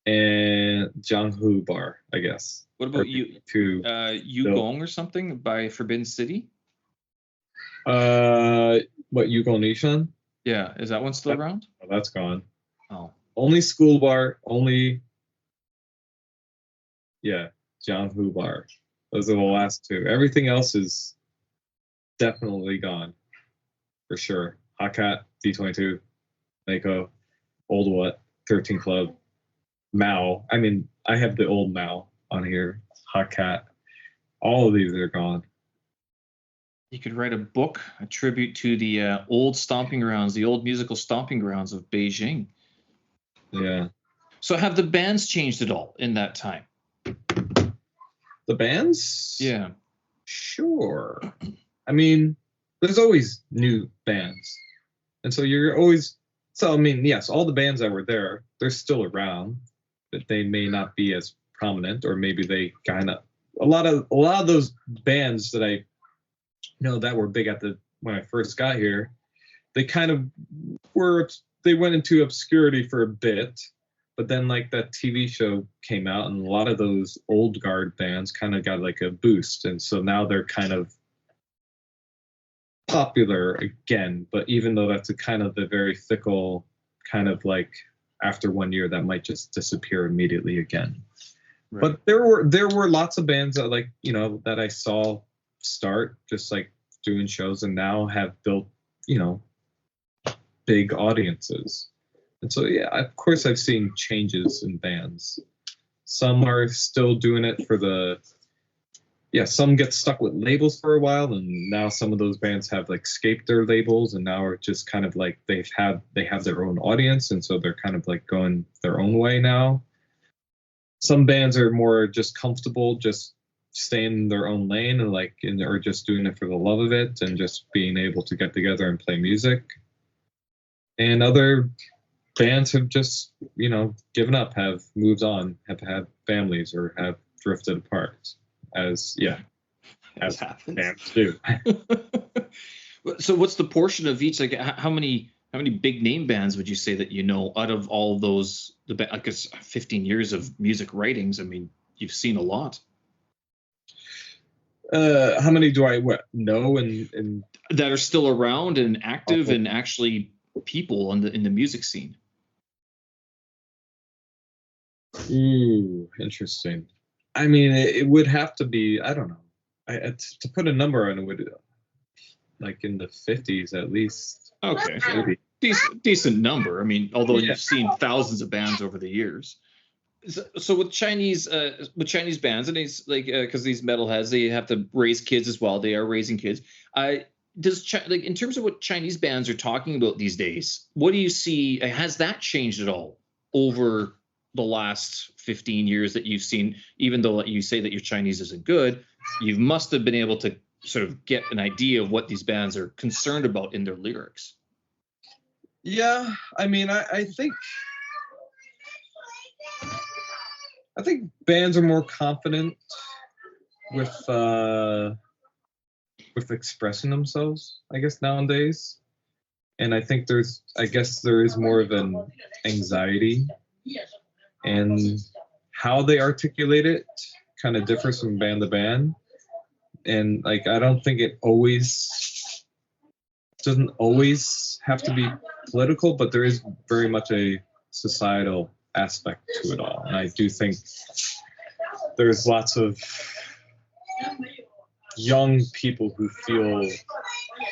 and Jianghu Bar, I guess. What about Yugong or something by Forbidden City? What, Yugong Nishan? Yeah, is that one still around? Oh, that's gone. Oh. Only School Bar, Jianghu Bar. Those are the last two. Everything else is definitely gone, for sure. Hakat, D22, Mako, Old What, 13 Club, Mao. I mean, I have the old Mao on here. Hakat. All of these are gone. You could write a book, a tribute to the old stomping grounds, the old musical stomping grounds of Beijing. Yeah. So have the bands changed at all in that time? The bands? Yeah. Sure. I mean, there's always new bands. And so you're always, so I mean, yes, all the bands that were there, they're still around, but they may not be as prominent, or maybe they kind of, a lot of those bands that I know that were big when I first got here, they kind of they went into obscurity for a bit, but then like that TV show came out, and a lot of those old guard bands kind of got like a boost, and so now they're kind of popular again, but even though that's a kind of the very fickle kind of like after 1 year that might just disappear immediately again. Right. But there were lots of bands that like, you know, that I saw start just like doing shows and now have built, you know, big audiences. And so yeah, of course I've seen changes in bands. Some are still doing it for the some get stuck with labels for a while, and now some of those bands have like escaped their labels and now are just kind of like they have their own audience, and so they're kind of like going their own way now. Some bands are more just comfortable just staying in their own lane and like or just doing it for the love of it and just being able to get together and play music. And other bands have just, you know, given up, have moved on, have had families or have drifted apart. As happens. Bands do. So what's the portion of each? Like how many big name bands would you say that you know out of all those? I guess 15 years of music writings. I mean, you've seen a lot. How many do I know and that are still around and active and actually people in the music scene? Ooh, interesting. I mean, it would have to be, I don't know. To put a number on it would like in the 50s at least. Okay. Maybe. Decent number. I mean, although you've seen thousands of bands over the years. So with Chinese bands, and it's like because these metalheads, they have to raise kids as well. They are raising kids. Like in terms of what Chinese bands are talking about these days, what do you see? Has that changed at all over the last 15 years that you've seen? Even though you say that your Chinese isn't good, you must have been able to sort of get an idea of what these bands are concerned about in their lyrics. Yeah, I mean, I think bands are more confident with expressing themselves, I guess, nowadays. And I think there is more of an anxiety, and how they articulate it kind of differs from band to band. And like, I don't think it doesn't always have to be political, but there is very much a societal aspect to it all. And I do think there's lots of young people who feel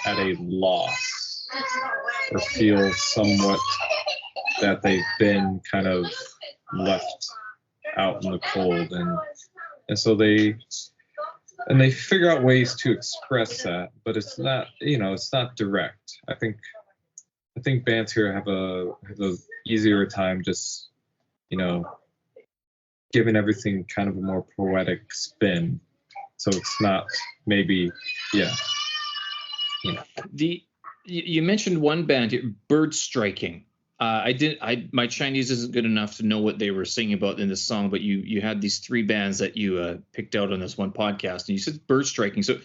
at a loss or feel somewhat that they've been kind of left out in the cold, and so they figure out ways to express that, but it's not, you know, it's not direct. I think bands here have a easier time just, you know, giving everything kind of a more poetic spin. So it's not maybe, you know. You mentioned one band, Bird Striking. My Chinese isn't good enough to know what they were singing about in this song, but you had these three bands that you picked out on this one podcast, and you said Bird Striking. So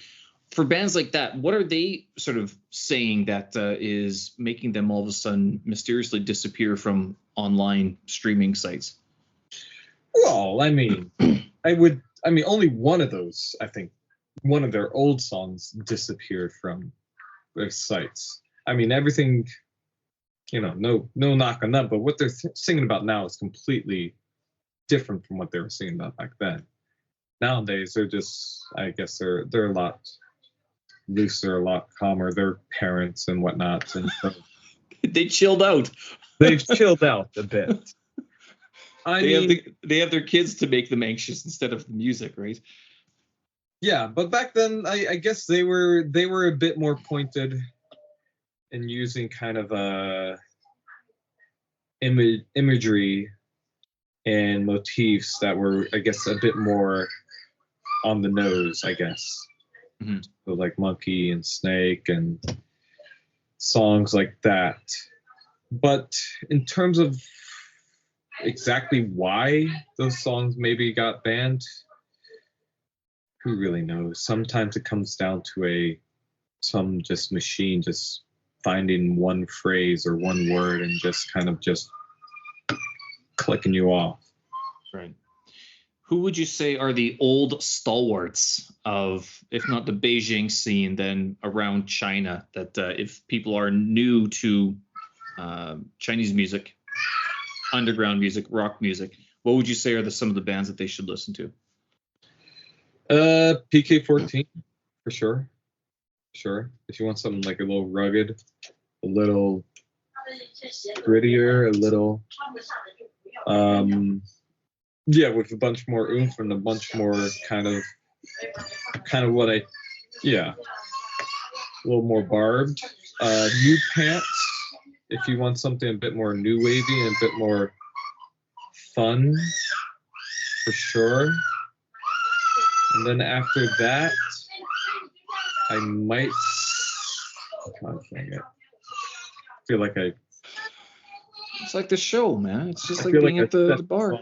for bands like that, what are they sort of saying that is making them all of a sudden mysteriously disappear from online streaming sites? Well, I mean, only one of those, I think, one of their old songs disappeared from their sites. I mean, everything, you know, no knock on them, but what they're singing about now is completely different from what they were singing about back then. Nowadays, they're just, I guess they're a lot looser, a lot calmer. They're parents and whatnot, and so they chilled out. They've chilled out a bit. They have their kids to make them anxious instead of the music, right? Yeah, but back then, I guess they were a bit more pointed in using kind of imagery and motifs that were, I guess, a bit more on the nose, I guess. Mm-hmm. So like Monkey and Snake and songs like that. But in terms of exactly why those songs maybe got banned, who really knows? Sometimes it comes down to some just machine just finding one phrase or one word and just kind of just clicking you off. Right. Who would you say are the old stalwarts of, if not the Beijing scene, then around China? That if people are new to Chinese music, underground music, rock music, what would you say are some of the bands that they should listen to? PK14 for sure. Sure. If you want something like a little rugged, a little grittier, a little with a bunch more oomph and a bunch more kind of what a little more barbed. New Pants, if you want something a bit more new wavy and a bit more fun, for sure. And then after that, I might. God dang it! I feel like It's like the show, man. It's just like being at the bar.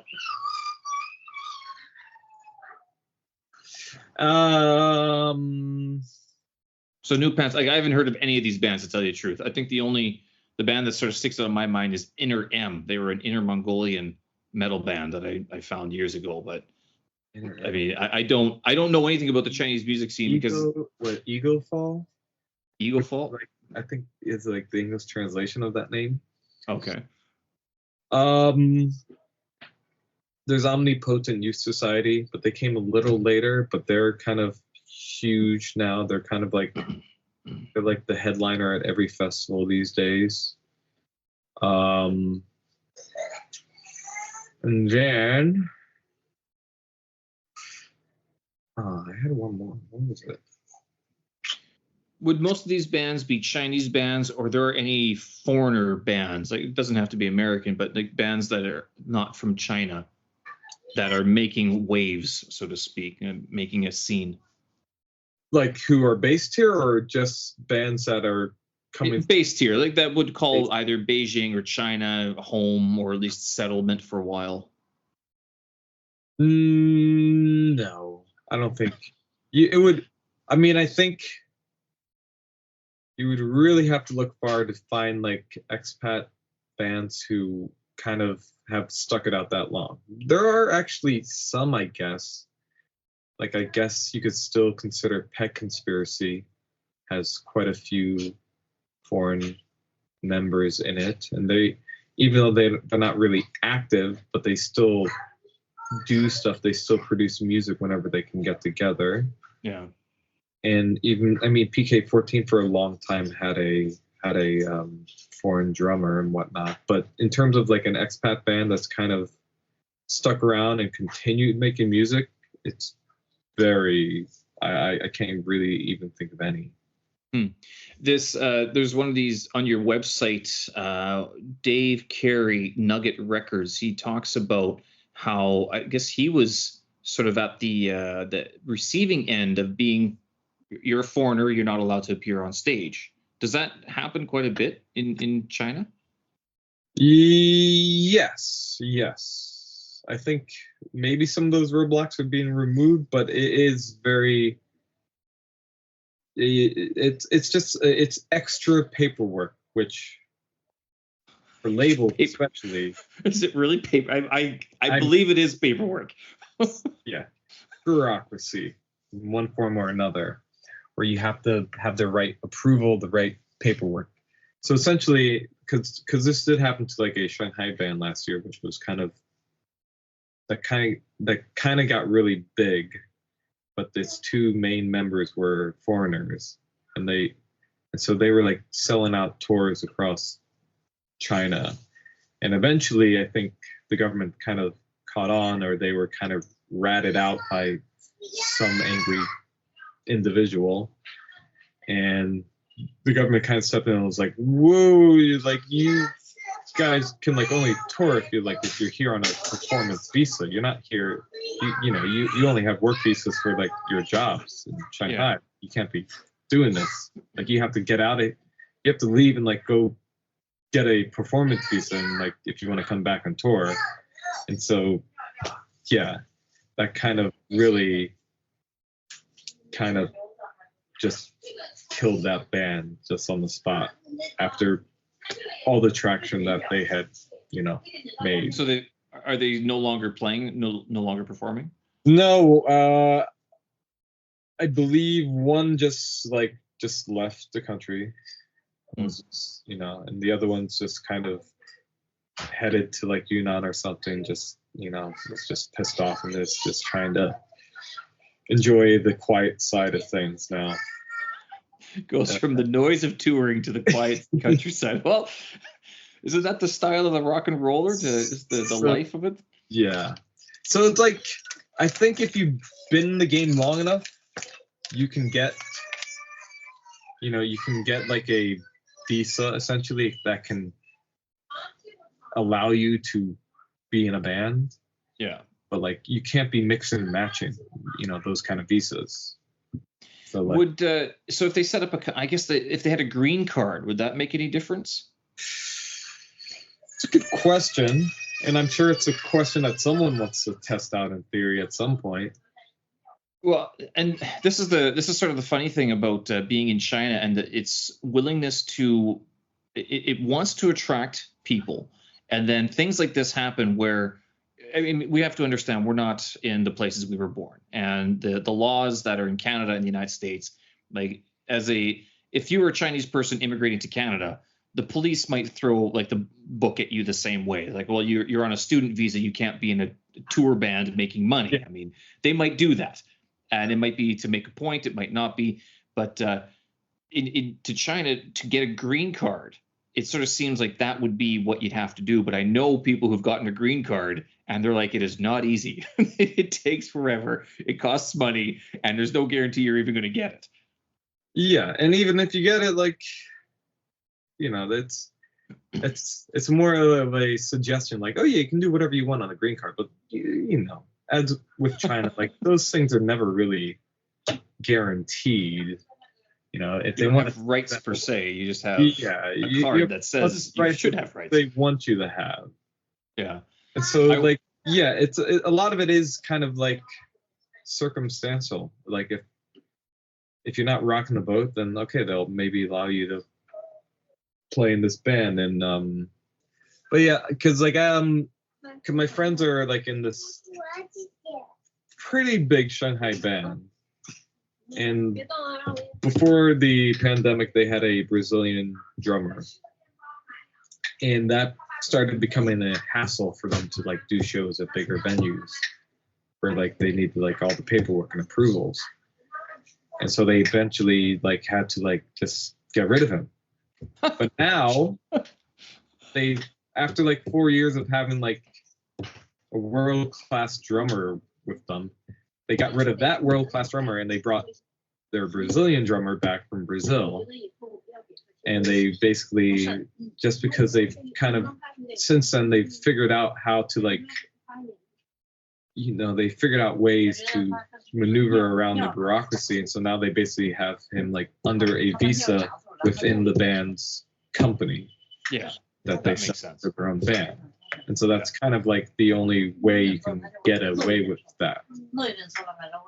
So New Pants. Like, I haven't heard of any of these bands, to tell you the truth. I think the band that sort of sticks out in my mind is Inner M. They were an Inner Mongolian metal band that I found years ago, but. I mean, I don't know anything about the Chinese music scene because Ego Fall? Ego Fall? Like, I think is like the English translation of that name. Okay. There's Omnipotent Youth Society, but they came a little later, but they're kind of huge now. They're kind of like the headliner at every festival these days. And then I had one more. What was it? Would most of these bands be Chinese bands, or there are any foreigner bands? Like, it doesn't have to be American, but like bands that are not from China that are making waves, so to speak, and making a scene. Like who are based here, or just bands that are coming based here, like that would call either Beijing or China home, or at least settlement for a while? No, I don't think it would. I mean, I think you would really have to look far to find like expat bands who kind of have stuck it out that long. There are actually some, I guess. Like, I guess you could still consider Pet Conspiracy has quite a few foreign members in it, and they, even though they're not really active, but they still do stuff. They still produce music whenever they can get together. Yeah. And even, I mean, PK14 for a long time had a foreign drummer and whatnot. But in terms of like an expat band that's kind of stuck around and continued making music, it's very, I can't really even think of any. There's one of these on your website, Dave Carey, Nugget Records. He talks about how, I guess he was sort of at the receiving end of being, you're a foreigner, you're not allowed to appear on stage. Does that happen quite a bit in China? Yes. I think maybe some of those roadblocks are being removed, but it is very, it's extra paperwork, which for labels especially. Is it really paper? I believe it is paperwork. Yeah, bureaucracy in one form or another, where you have to have the right approval, the right paperwork. So essentially, because this did happen to like a Shanghai band last year, which was that kind of got really big, but its two main members were foreigners, and so they were like selling out tours across China, and eventually I think the government kind of caught on, or they were kind of ratted out by some angry individual, and the government kind of stepped in and was like, whoa, like, you guys can like only tour if you're here on a performance visa. You're not here, you only have work visas for like your jobs in Shanghai. Yeah. You can't be doing this. Like, you have to get out of it. You have to leave and like go get a performance visa, and like if you want to come back on tour. And so yeah, that kind of really kind of just killed that band just on the spot after all the traction that they had, made. So are they no longer playing, no longer performing? No, I believe one just left the country. And the other one's just kind of headed to like Yunnan or something. Just was just pissed off and is just trying to enjoy the quiet side of things now. Goes from the noise of touring to the quiet countryside. Well, isn't that the style of the rock and roller? The life of it? Yeah. So it's like, I think if you've been in the game long enough, you can get like a visa essentially that can allow you to be in a band. Yeah. But like you can't be mixing and matching, those kind of visas. So like, so if they set up if they had a green card, would that make any difference? it's a good question, and I'm sure it's a question that someone wants to test out in theory at some point. Well, and this is sort of the funny thing about being in China and its willingness to it wants to attract people, and then things like this happen where. I mean, we have to understand we're not in the places we were born, and the laws that are in Canada and the United States, like if you were a Chinese person immigrating to Canada, the police might throw like the book at you the same way. Like, well, you're on a student visa, you can't be in a tour band making money. Yeah. I mean, they might do that, and it might be to make a point, it might not be, but to China to get a green card, it sort of seems like that would be what you'd have to do. But I know people who've gotten a green card and they're like, it is not easy. It takes forever. It costs money, and there's no guarantee you're even going to get it. Yeah, and even if you get it, like, it's more of a suggestion, like, oh yeah, you can do whatever you want on a green card. But as with China, like those things are never really guaranteed. If they want rights per se, you just have a card that says you should have rights. They want you to have. Yeah. And so it's a lot of it is kind of like circumstantial. Like if you're not rocking the boat, then okay, they'll maybe allow you to play in this band. And but yeah, because my friends are like in this pretty big Shanghai band. And before the pandemic, they had a Brazilian drummer, and that started becoming a hassle for them to like do shows at bigger venues, where like they need like all the paperwork and approvals, and so they eventually like had to like just get rid of him. But now after like 4 years of having like a world-class drummer with them, they got rid of that world-class drummer and they brought their Brazilian drummer back from Brazil. And they basically, just because they've kind of, since then, they've figured out how to like, they figured out ways to maneuver around the bureaucracy. And so now they basically have him like under a visa within the band's company. Yeah. That they set up their own band. And so that's kind of like the only way you can get away with that.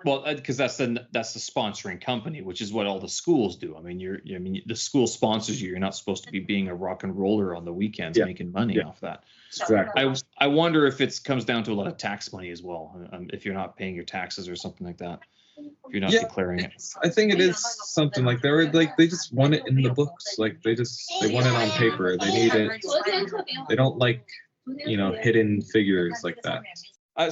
Well, because that's the sponsoring company, which is what all the schools do. I mean, the school sponsors you. You're not supposed to be being a rock and roller on the weekends making money off that. Exactly. I wonder if it comes down to a lot of tax money as well. If you're not paying your taxes or something like that, if you're not declaring it. I think it is something like they just want it in the books. Like they want it on paper. They need it. They don't like hidden figures like that.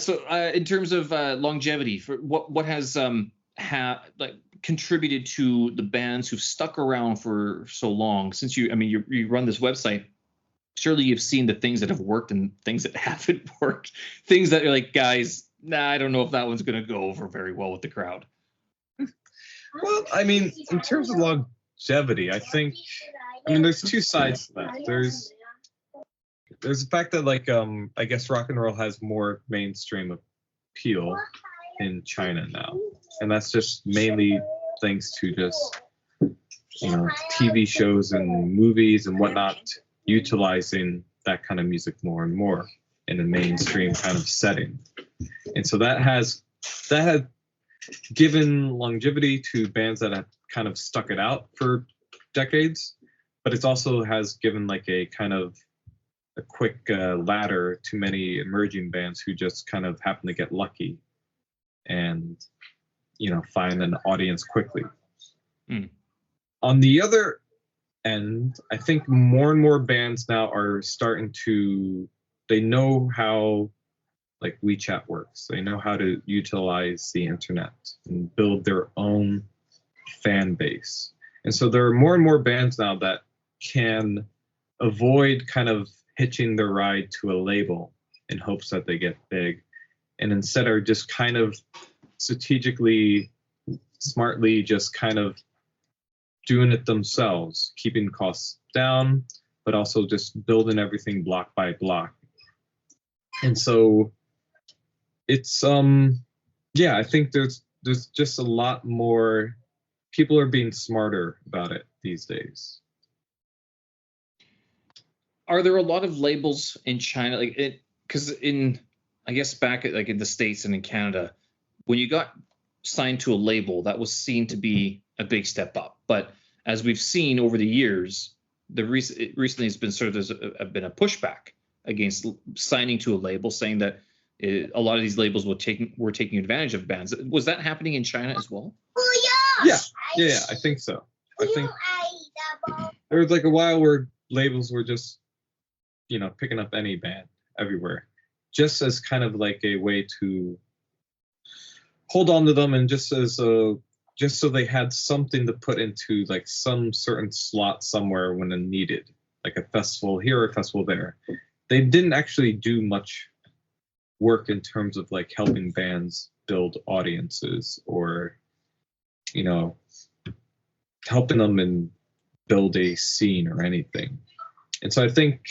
So in terms of longevity, for what has contributed to the bands who've stuck around for so long? Since you run this website, surely you've seen the things that have worked and things that haven't worked. Things that are like, guys, I don't know if that one's going to go over very well with the crowd. Well, I mean, in terms of longevity, I think there's two sides to that. There's the fact that I guess rock and roll has more mainstream appeal in China now, and that's just mainly thanks to just TV shows and movies and whatnot utilizing that kind of music more and more in a mainstream kind of setting. And so that has given longevity to bands that have kind of stuck it out for decades, but it also has given like a kind of a quick ladder to many emerging bands who just kind of happen to get lucky and, find an audience quickly. Mm. On the other end, I think more and more bands now are starting to, they know how like WeChat works. They know how to utilize the internet and build their own fan base. And so there are more and more bands now that can avoid kind of hitching their ride to a label in hopes that they get big, and instead are just kind of strategically, smartly just kind of doing it themselves, keeping costs down, but also just building everything block by block. And so it's I think there's just a lot more, people are being smarter about it these days. Are there a lot of labels in China, like it? Because I guess back at, like in the States and in Canada, when you got signed to a label, that was seen to be a big step up. But as we've seen over the years, recently has been sort of been a pushback against signing to a label, saying that a lot of these labels were taking advantage of bands. Was that happening in China as well? Yeah, I think so. I think there was like a while where labels were just, picking up any band everywhere, just as kind of like a way to hold on to them, and just so they had something to put into like some certain slot somewhere when needed, like a festival here or a festival there. They didn't actually do much work in terms of like helping bands build audiences or, helping them and build a scene or anything. And so I think,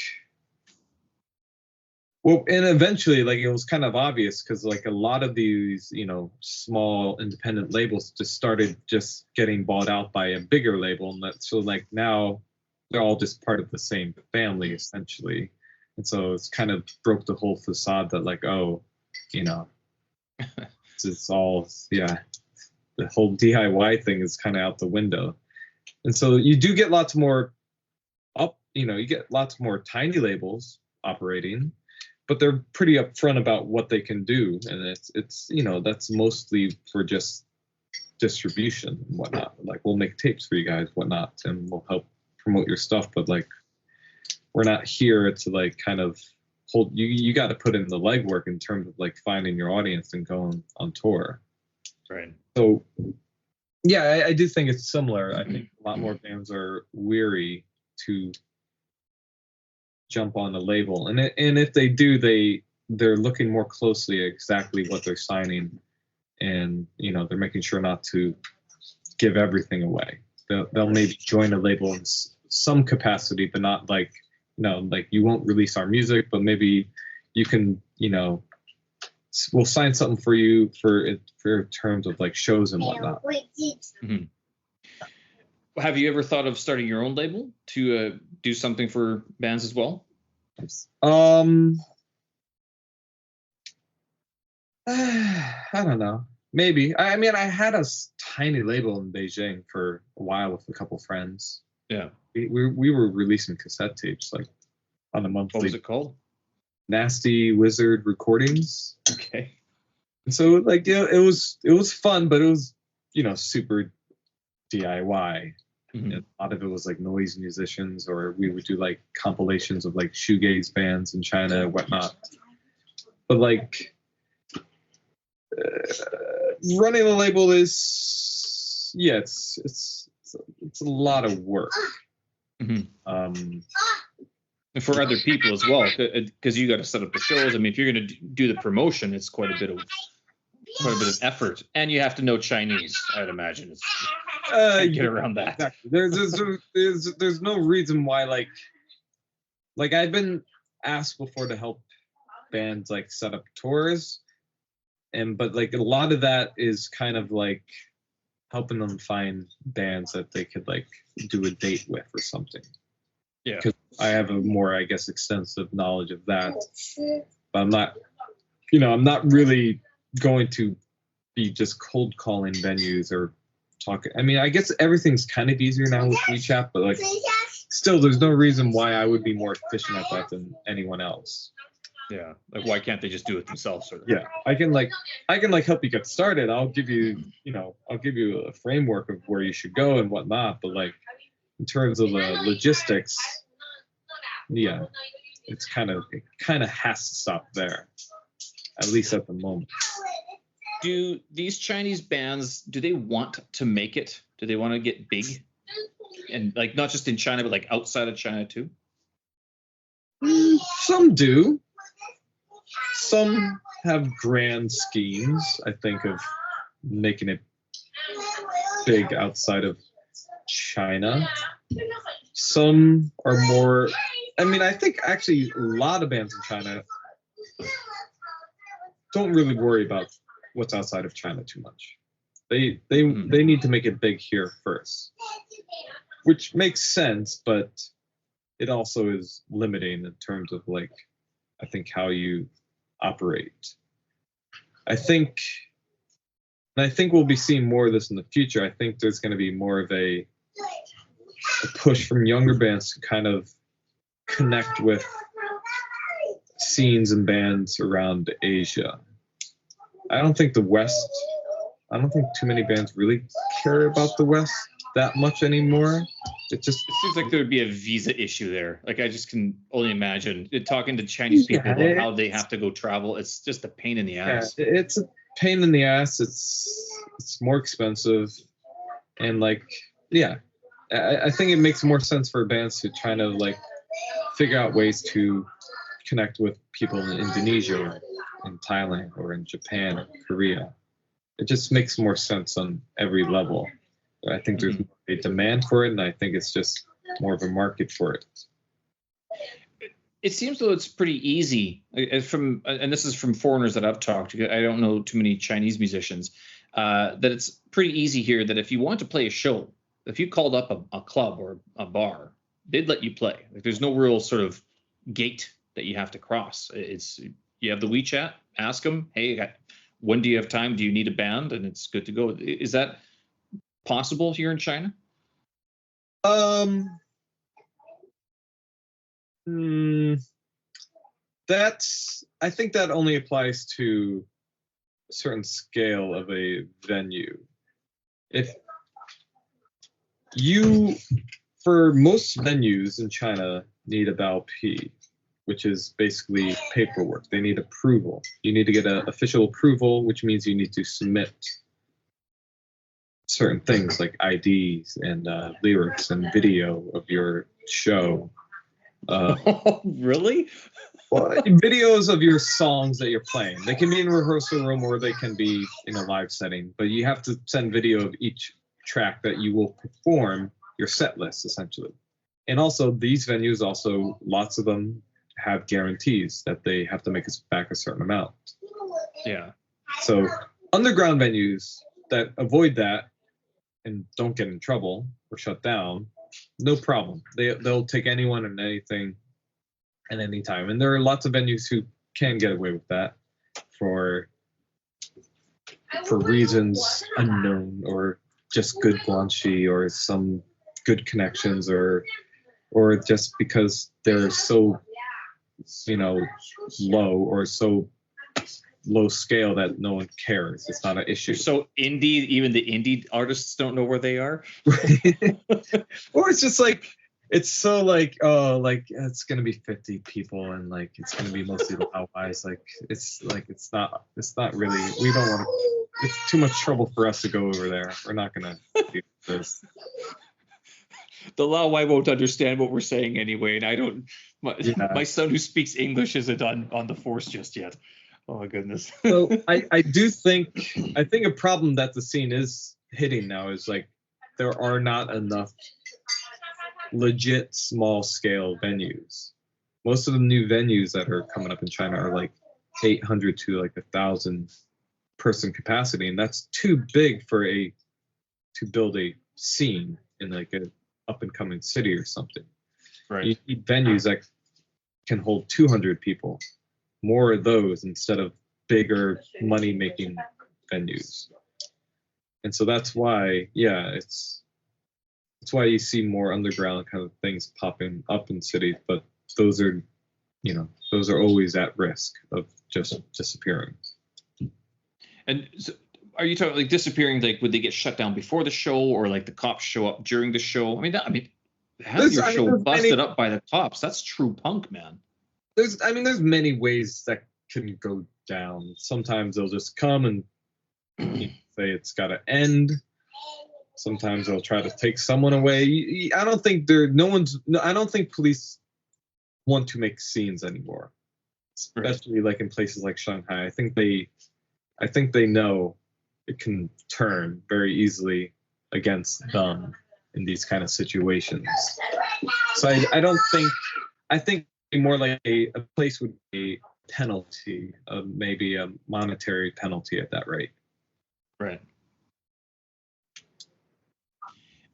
and eventually, like, it was kind of obvious because like a lot of these, small independent labels just started just getting bought out by a bigger label, and so like now they're all just part of the same family essentially. And so it's kind of broke the whole facade that like, it's all, the whole DIY thing is kind of out the window. And so you do get lots more you get lots more tiny labels operating, but they're pretty upfront about what they can do. And it's that's mostly for just distribution and whatnot. Like, we'll make tapes for you guys, whatnot, and we'll help promote your stuff. But like, we're not here to like kind of hold you got to put in the legwork in terms of like finding your audience and going on tour. Right. So yeah, I do think it's similar. I think a lot more bands are weary to jump on a label, and if they do, they're looking more closely at exactly what they're signing, and they're making sure not to give everything away. They'll maybe join a label in some capacity, but not like, like, you won't release our music, but maybe you can, we'll sign something for you for terms of like shows and whatnot. Mm-hmm. Have you ever thought of starting your own label to do something for bands as well? I don't know. Maybe. I mean, I had a tiny label in Beijing for a while with a couple friends. Yeah. We were releasing cassette tapes like on a monthly. What was it called? Nasty Wizard Recordings. Okay. And so like, it was fun, but it was, super DIY. Mm-hmm. And a lot of it was like noise musicians, or we would do like compilations of like shoegaze bands in China and whatnot. But like, running a label is, it's a lot of work. Mm-hmm. And for other people as well, because you got to set up the shows. I mean, if you're going to do the promotion, it's quite a bit of effort, and you have to know Chinese. I'd imagine can't get around that. Exactly. There's no reason why like I've been asked before to help bands like set up tours, but like a lot of that is kind of like helping them find bands that they could like do a date with or something. Yeah, because I have a more, I guess, extensive knowledge of that. But I'm not really going to be just cold calling venues or talking. I mean, I guess everything's kind of easier now with WeChat, but like, still, there's no reason why I would be more efficient at that than anyone else. Yeah, like why can't they just do it themselves? Sort of. Yeah, I can help you get started. I'll give you, I'll give you a framework of where you should go and whatnot. But like in terms of the logistics, yeah, it kind of has to stop there, at least at the moment. Do these Chinese bands, do they want to make it? Do they want to get big? And like not just in China, but like outside of China too? Some do. Some have grand schemes, I think, of making it big outside of China. Some are more, I mean, I think actually a lot of bands in China don't really worry about what's outside of China too much. They need to make it big here first, which makes sense, but it also is limiting in terms of like, I think how you operate. I think we'll be seeing more of this in the future. I think there's going to be more of a push from younger bands to kind of connect with scenes and bands around Asia. I don't think too many bands really care about the West that much anymore. It seems like there would be a visa issue there. Like I just can only imagine talking to Chinese people about how they have to go travel. It's just a pain in the ass. Yeah, it's a pain in the ass. It's more expensive, and like, yeah, I think it makes more sense for bands to try to like figure out ways to connect with people in Indonesia, or in Thailand, or in Japan, or Korea. It just makes more sense on every level. I think there's a demand for it, and I think it's just more of a market for it. It seems though it's pretty easy and this is from foreigners that I've talked to. I don't know too many Chinese musicians, that it's pretty easy here that if you want to play a show, if you called up a club or a bar, they'd let you play. Like there's no real sort of gate that you have to cross. It's you have the WeChat, ask them, hey, when do you have time? Do you need a band? And it's good to go. Is that possible here in China? I think that only applies to a certain scale of a venue. If you, for most venues in China, need a Baopi, which is basically paperwork. They need approval. You need to get an official approval, which means you need to submit certain things like IDs and lyrics and video of your show. Really? Well, videos of your songs that you're playing. They can be in a rehearsal room or they can be in a live setting, but you have to send video of each track that you will perform, your set list essentially. And also these venues, also lots of them have guarantees that they have to make us back a certain amount. Yeah. So underground venues that avoid that and don't get in trouble or shut down, no problem. They'll take anyone and anything at any time. And there are lots of venues who can get away with that for reasons unknown, or just good guanxi, or some good connections, or just because they're so low, or so low scale that no one cares. It's not an issue. So indie, even the indie artists don't know where they are. Or it's just like, it's so like, oh, like it's gonna be 50 people and like it's gonna be mostly Laowais. Like it's not really. We don't want to. It's too much trouble for us to go over there. We're not gonna do this. The Laowai won't understand what we're saying anyway, and I don't. My son who speaks English isn't on the force just yet. Oh my goodness. So I think a problem that the scene is hitting now is like there are not enough legit small scale venues. Most of the new venues that are coming up in China are like 800 to like 1,000 person capacity, and that's too big to build a scene in like a up and coming city or something. Right. You need venues that can hold 200 people. More of those instead of bigger money making venues. And so that's why, it's why you see more underground kind of things popping up in cities, but those are those are always at risk of just disappearing. And so are you talking like disappearing? Like, would they get shut down before the show, or like the cops show up during the show? Have your show busted up by the cops. That's true punk, man. There's many ways that can go down. Sometimes they'll just come and say it's got to end. Sometimes they'll try to take someone away. I don't think police want to make scenes anymore, especially like in places like Shanghai. I think they know it can turn very easily against them in these kind of situations. So I think more like a place would be a penalty, maybe a monetary penalty at that rate. Right.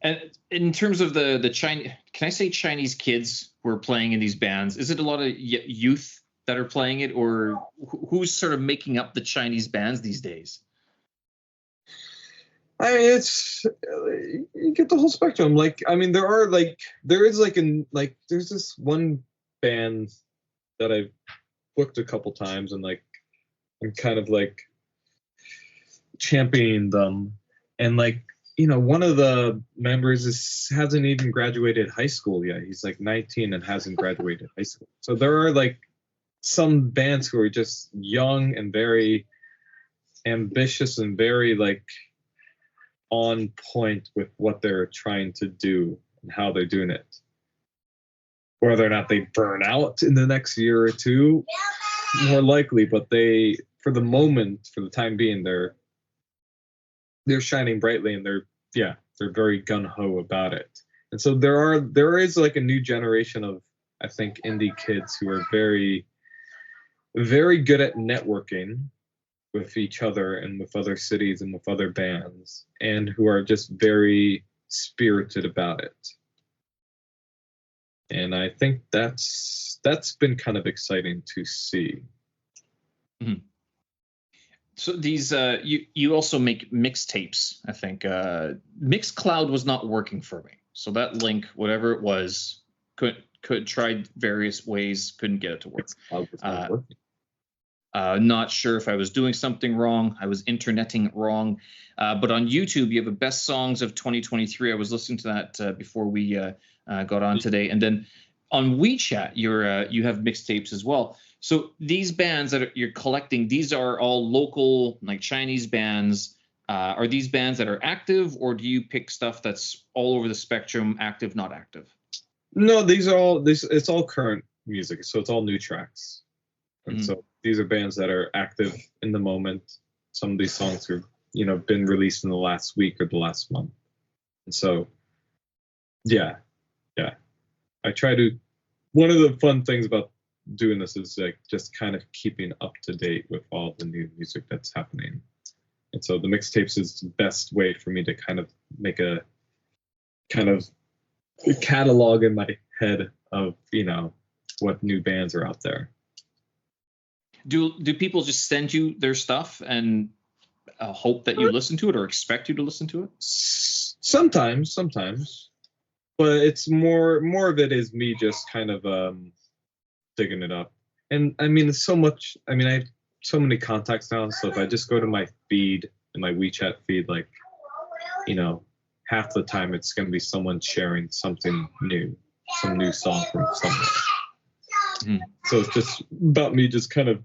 And in terms of the Chinese, can I say Chinese kids who are playing in these bands? Is it a lot of youth that are playing it, or who's sort of making up the Chinese bands these days? I mean, you get the whole spectrum. There's this one band that I've booked a couple times, and like I'm kind of like championing them, and like, one of the members hasn't even graduated high school yet. He's like 19 and hasn't graduated high school. So there are like some bands who are just young and very ambitious and very like on point with what they're trying to do and how they're doing it. Whether or not they burn out in the next year or two, more likely, but for the time being, they're shining brightly, and they're very gung-ho about it. And so there is like a new generation of, I think, indie kids who are very, very good at networking with each other and with other cities and with other bands, and who are just very spirited about it. And I think that's been kind of exciting to see. Mm-hmm. So these you also make mixtapes, I think. Mixcloud was not working for me. So that link, whatever it was, could tried various ways, couldn't get it to work. Not sure if I was doing something wrong. I was interneting wrong. But on YouTube, you have a best songs of 2023. I was listening to that before we got on today. And then on WeChat, you have mixtapes as well. So these bands that you're collecting, these are all local, like Chinese bands. Are these bands that are active, or do you pick stuff that's all over the spectrum, active, not active? No, it's all current music, so it's all new tracks. And so these are bands that are active in the moment. Some of these songs are, been released in the last week or the last month. And so, yeah. I try to, one of the fun things about doing this is like just kind of keeping up to date with all the new music that's happening. And so the mixtapes is the best way for me to kind of make a kind of catalog in my head of, what new bands are out there. Do people just send you their stuff and hope that you listen to it, or expect you to listen to it? Sometimes, but it's more of it is me just kind of digging it up. And I mean, it's so much. I mean, I have so many contacts now, so if I just go to my feed and my WeChat feed, like, half the time it's going to be someone sharing something new, some new song from somewhere. So it's just about me just kind of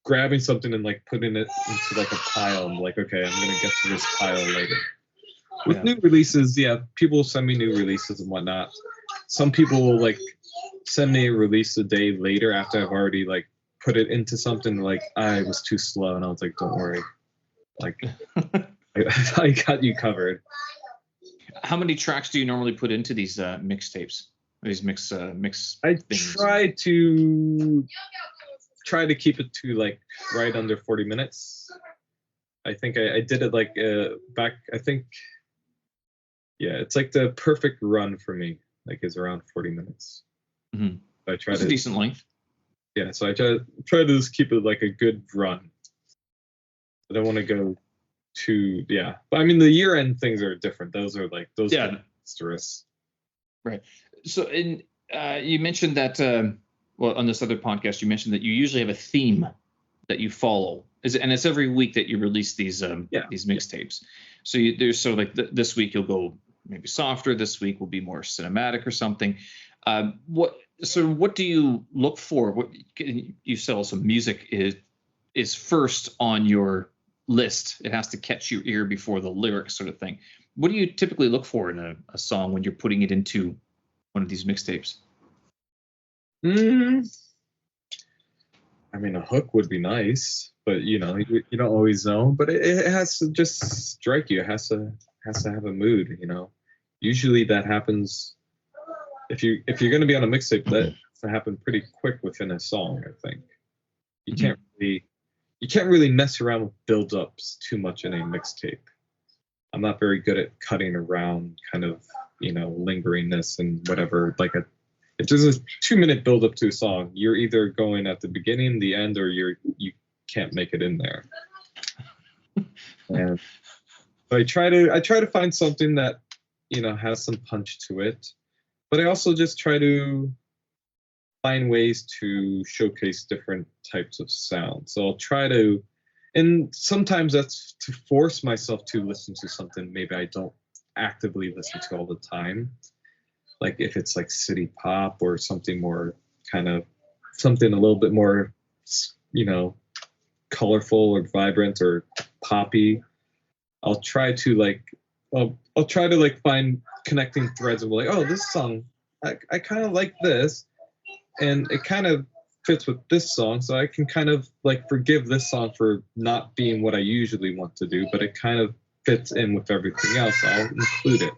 grabbing something and like putting it into like a pile. I'm like, okay, I'm gonna get to this pile later. With new releases, people send me new releases and whatnot. Some people will like send me a release a day later after I've already like put it into something, like I was too slow, and I was like, don't worry, like I got you covered. How many tracks do you normally put into these mixtapes? These mix I things? try to keep it to like right under 40 minutes. I think I did it like back, I think, it's like the perfect run for me, like is around 40 minutes. I try That's a decent length. Yeah, so I try to just keep it like a good run. I don't want to go too, but I mean the year-end things are different. Those are like asterisk. Right. So you mentioned that well, on this other podcast, you mentioned that you usually have a theme that you follow. And it's every week that you release these mixtapes. So there's so like this week you'll go maybe softer. This week will be more cinematic or something. What do you look for? What you sell some music is first on your list. It has to catch your ear before the lyrics, sort of thing. What do you typically look for in a song when you're putting it into one of these mixtapes? I mean, a hook would be nice, but you don't always know. But it has to just strike you. It has to have a mood. Usually that happens if you're going to be on a mixtape. That has to happen pretty quick within a song. I think you can't really mess around with build-ups too much in a mixtape. I'm not very good at cutting around kind of lingeringness and whatever. Like if there's a 2-minute build up to a song, you're either going at the beginning, the end, or you can't make it in there. And so I try to find something that has some punch to it, but I also just try to find ways to showcase different types of sound. So I'll try to, and sometimes that's to force myself to listen to something maybe I don't actively listen to all the time. Like if it's like city pop or something more kind of something a little bit more, colorful or vibrant or poppy, I'll try to find connecting threads of like, oh, this song, I kind of like this, and it kind of fits with this song, so I can kind of like forgive this song for not being what I usually want to do, but it kind of fits in with everything else, so I'll include it.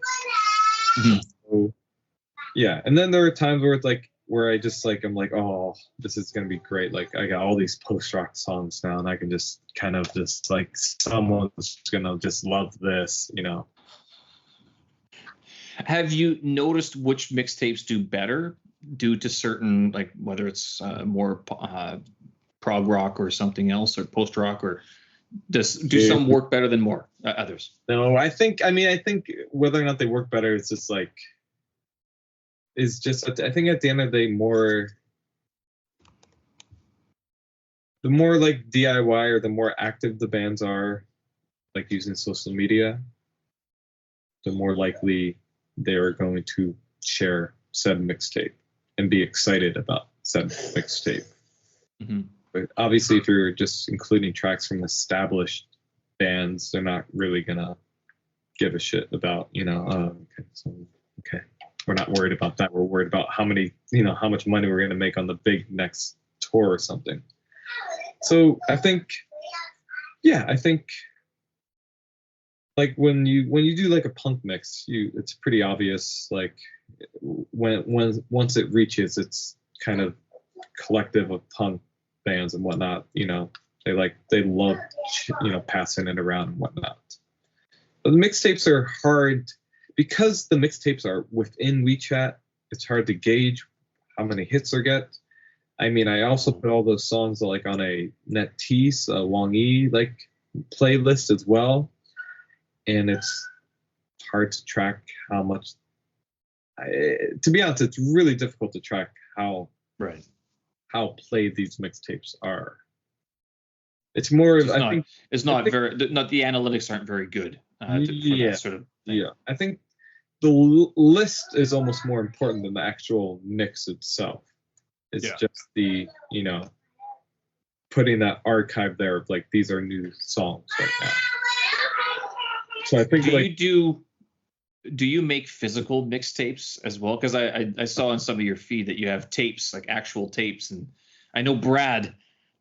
Mm-hmm. So, yeah, and then there are times where it's like where I just like I'm like, oh, this is gonna be great. Like I got all these post-rock songs now, and I can just kind of just like someone's gonna just love this, Have you noticed which mixtapes do better due to certain, like whether it's more prog rock or something else, or post-rock, or do some work better than others? No, I think whether or not they work better, it's just like, I think at the end of the day, the more like DIY or the more active the bands are, like using social media, the more likely they are going to share said mixtape and be excited about said mixtape. Mm-hmm. But obviously, if you're just including tracks from established bands, they're not really gonna give a shit about, okay, we're not worried about that. We're worried about how much money we're gonna make on the big next tour or something. So I think like when you do like a punk mix, it's pretty obvious, like once it reaches its kind of collective of punk bands and whatnot, they love passing it around and whatnot. But the mixtapes are hard because the mixtapes are within WeChat. It's hard to gauge how many hits they get. I mean, I also put all those songs like on a NetEase, a Wang-E like playlist as well. And it's hard to track how much. To be honest, it's really difficult to track how played these mixtapes are. It's more. The analytics aren't very good. For that sort of thing. Yeah. I think the list is almost more important than the actual mix itself. It's just the putting that archive there of like these are new songs right now. So I think do you make physical mixtapes as well? Because I saw in some of your feed that you have tapes, like actual tapes, and I know Brad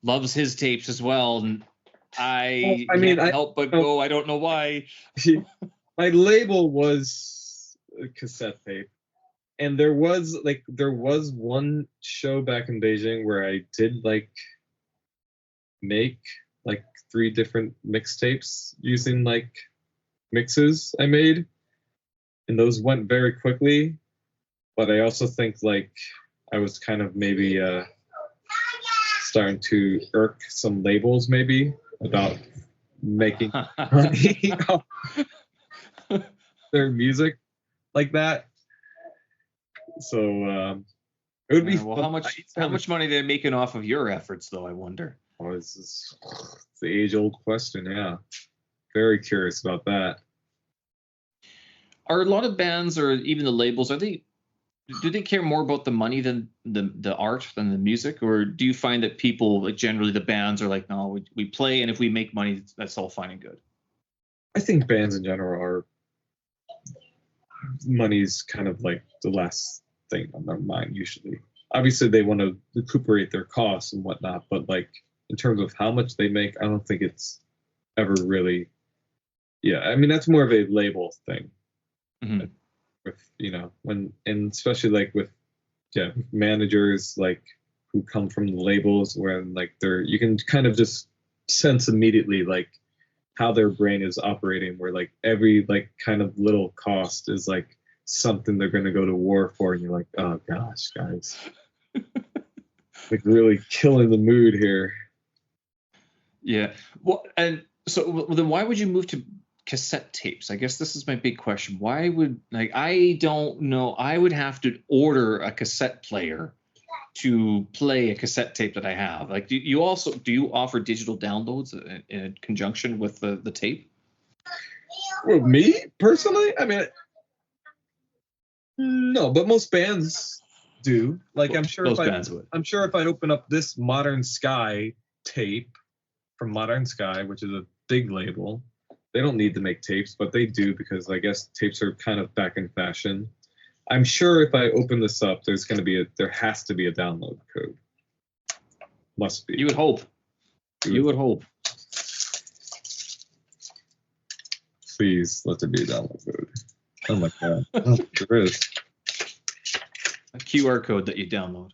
loves his tapes as well, and I can't help but go, I don't know why. My label was a cassette tape, and there was one show back in Beijing where I did like make like 3 different mixtapes using like mixes I made, and those went very quickly. But I also think like I was kind of maybe starting to irk some labels maybe about making money off their music like that. So It would be Well, fun. how much money are they making off of your efforts, though? I wonder. Oh, it's the age-old question. Yeah, very curious about that. Are a lot of bands or even the labels, do they care more about the money than the art, than the music? Or do you find that people, like generally the bands are like, no, we play, and if we make money, that's all fine and good? I think bands in general are, money's kind of like the last thing on their mind usually. Obviously they want to recuperate their costs and whatnot, but like in terms of how much they make, I don't think it's ever really, yeah, I mean that's more of a label thing. Mm-hmm. With, you know, when, and especially like with, yeah, managers like who come from the labels, when like they're, you can kind of just sense immediately like how their brain is operating, where like every like kind of little cost is like something they're going to go to war for, and you're like, oh gosh, guys, like really killing the mood here. Yeah. Well, and so then why would you move to cassette tapes? I guess this is my big question. Why would, like, I don't know, I would have to order a cassette player to play a cassette tape that I have. Like, do you offer digital downloads in conjunction with the tape? Well, me personally, I mean, no, but most bands do. Like, I'm sure most bands would. I'm sure if I open up this Modern Sky tape from Modern Sky, which is a big label, they don't need to make tapes, but they do, because I guess tapes are kind of back in fashion. I'm sure if I open this up, there has to be a download code. Must be. You would hope. You would hope. Please let there be a download code. Oh my god. Oh, there is. A QR code that you download.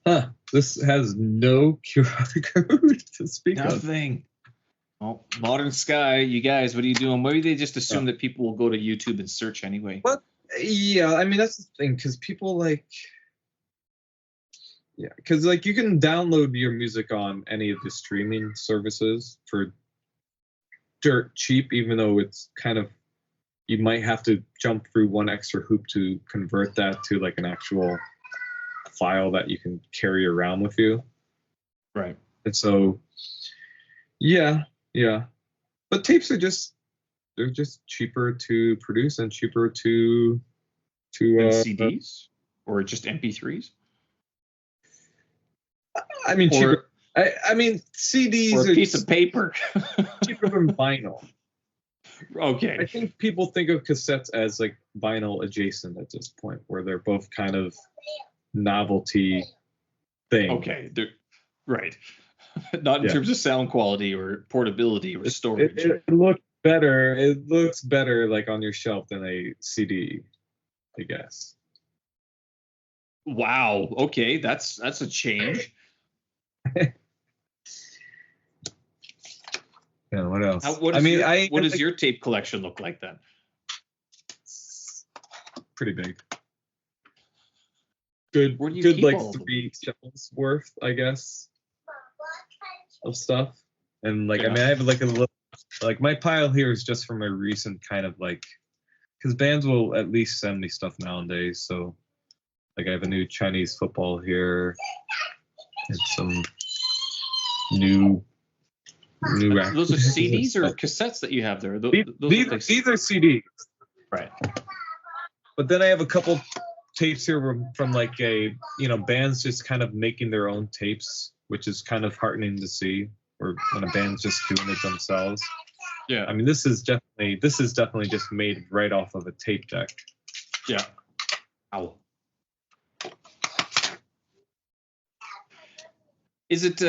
Huh. This has no QR code to speak of. Nothing. Well, Modern Sky, you guys, what are you doing? Maybe they just assume that people will go to YouTube and search anyway. But yeah, I mean that's the thing, because people like, yeah, because like you can download your music on any of the streaming services for dirt cheap, even though it's kind of, you might have to jump through one extra hoop to convert that to like an actual file that you can carry around with you. Right. And so, yeah. But tapes are they're just cheaper to produce and cheaper to CDs or just MP3s. I mean, cheaper. I mean, CDs or a piece of paper. cheaper than vinyl. Okay. I think people think of cassettes as like vinyl adjacent at this point, where they're both kind of novelty thing. Okay, they're right. Not in terms of sound quality or portability or storage. It looks better. It looks better like on your shelf than a CD, I guess. Wow. Okay, that's a change. Yeah. What else? What does your tape collection look like then? Pretty big. Good like 3 shelves worth, I guess, of stuff. And like, I mean, I have like a little, like my pile here is just from a recent kind of like, because bands will at least send me stuff nowadays. So like I have a new Chinese football here and some new those are CDs or cassettes that you have there? These are CDs. Right. But then I have a couple tapes here from like bands just kind of making their own tapes, which is kind of heartening to see, or when a band's just doing it themselves. Yeah. I mean, this is definitely just made right off of a tape deck. Yeah. Ow. Is it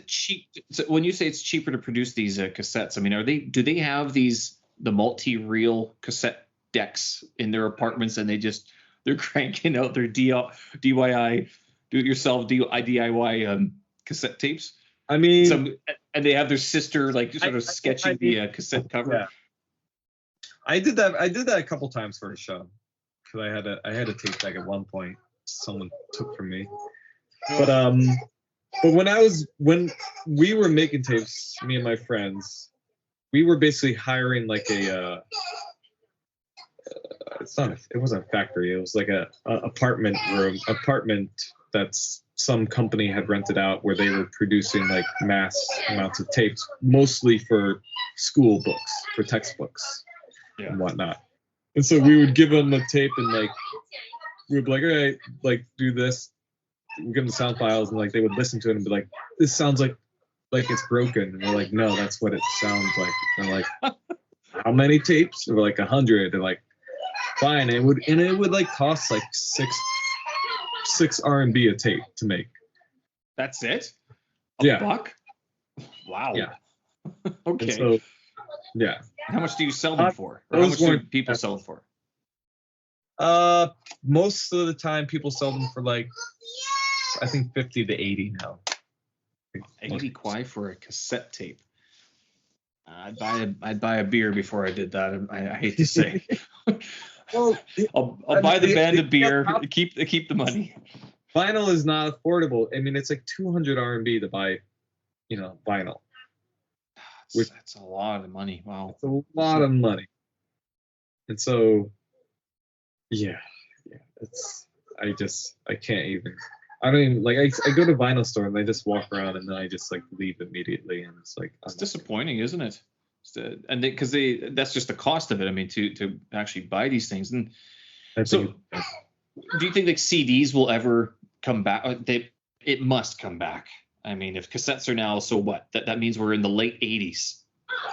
cheap? So when you say it's cheaper to produce these cassettes, I mean, do they have the multi-reel cassette decks in their apartments, and they're cranking out their DIY, do-it-yourself DIY cassette tapes? I mean, and they have their sister like sort of sketching the cassette cover. Yeah. I did that a couple times for a show, because I had a tape deck at one point someone took from me. But when we were making tapes, me and my friends, we were basically hiring like it wasn't a factory. It was like a apartment that's some company had rented out where they were producing like mass amounts of tapes, mostly for school books, for textbooks and whatnot. And so we would give them the tape and like we would be like, all right, like do this. We give them the sound files and like they would listen to it and be like, this sounds like it's broken. And we're like, no, that's what it sounds like. And they're like, how many tapes? We're like 100. They're like, fine. It would like cost like six RMB a tape to make. That's it? Yeah. $1? Wow. Yeah. Okay. And so, yeah. How much do you sell them for? Or how much do people sell them for? Most of the time people sell them for like, I think 50 to 80 now. 80 kwai for a cassette tape. I'd buy a beer before I did that. I hate to say. Well, I'll buy the band a beer. Keep the money. Vinyl is not affordable. I mean, it's like 200 RMB to buy, vinyl. That's a lot of money. Wow. It's a lot of money. And so, yeah. I can't even. I don't even like. I go to vinyl store and I just walk around and then I just like leave immediately and it's like. It's disappointing, isn't it? And because that's just the cost of it. I mean, to actually buy these things. And so, do you think like CDs will ever come back? It must come back. I mean, if cassettes are now, so what? That means we're in the late 80s.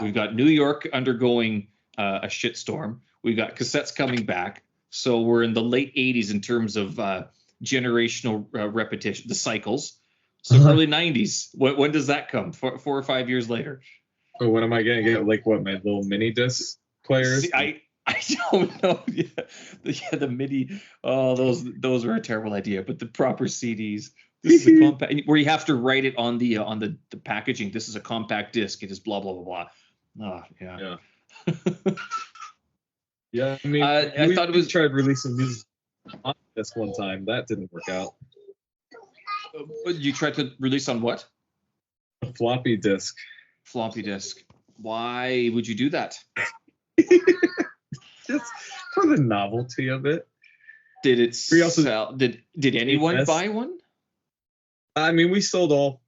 We've got New York undergoing a shitstorm. We've got cassettes coming back. So we're in the late 80s in terms of generational repetition, the cycles. So early 90s. When does that come? 4 or 5 years later. Oh, when am I gonna get like what, my little mini disc players? See, I don't know. The MIDI. Oh, those are a terrible idea. But the proper CDs. This is a compact where you have to write it on the packaging. This is a compact disc. It is blah blah blah blah. Oh, yeah. Yeah. I mean, I thought it was tried releasing these on disc one time. That didn't work out. You tried to release on what? A floppy disk. Floppy disk. Why would you do that? Just for the novelty of it. Did it sell? Did anyone buy one? I mean, we sold all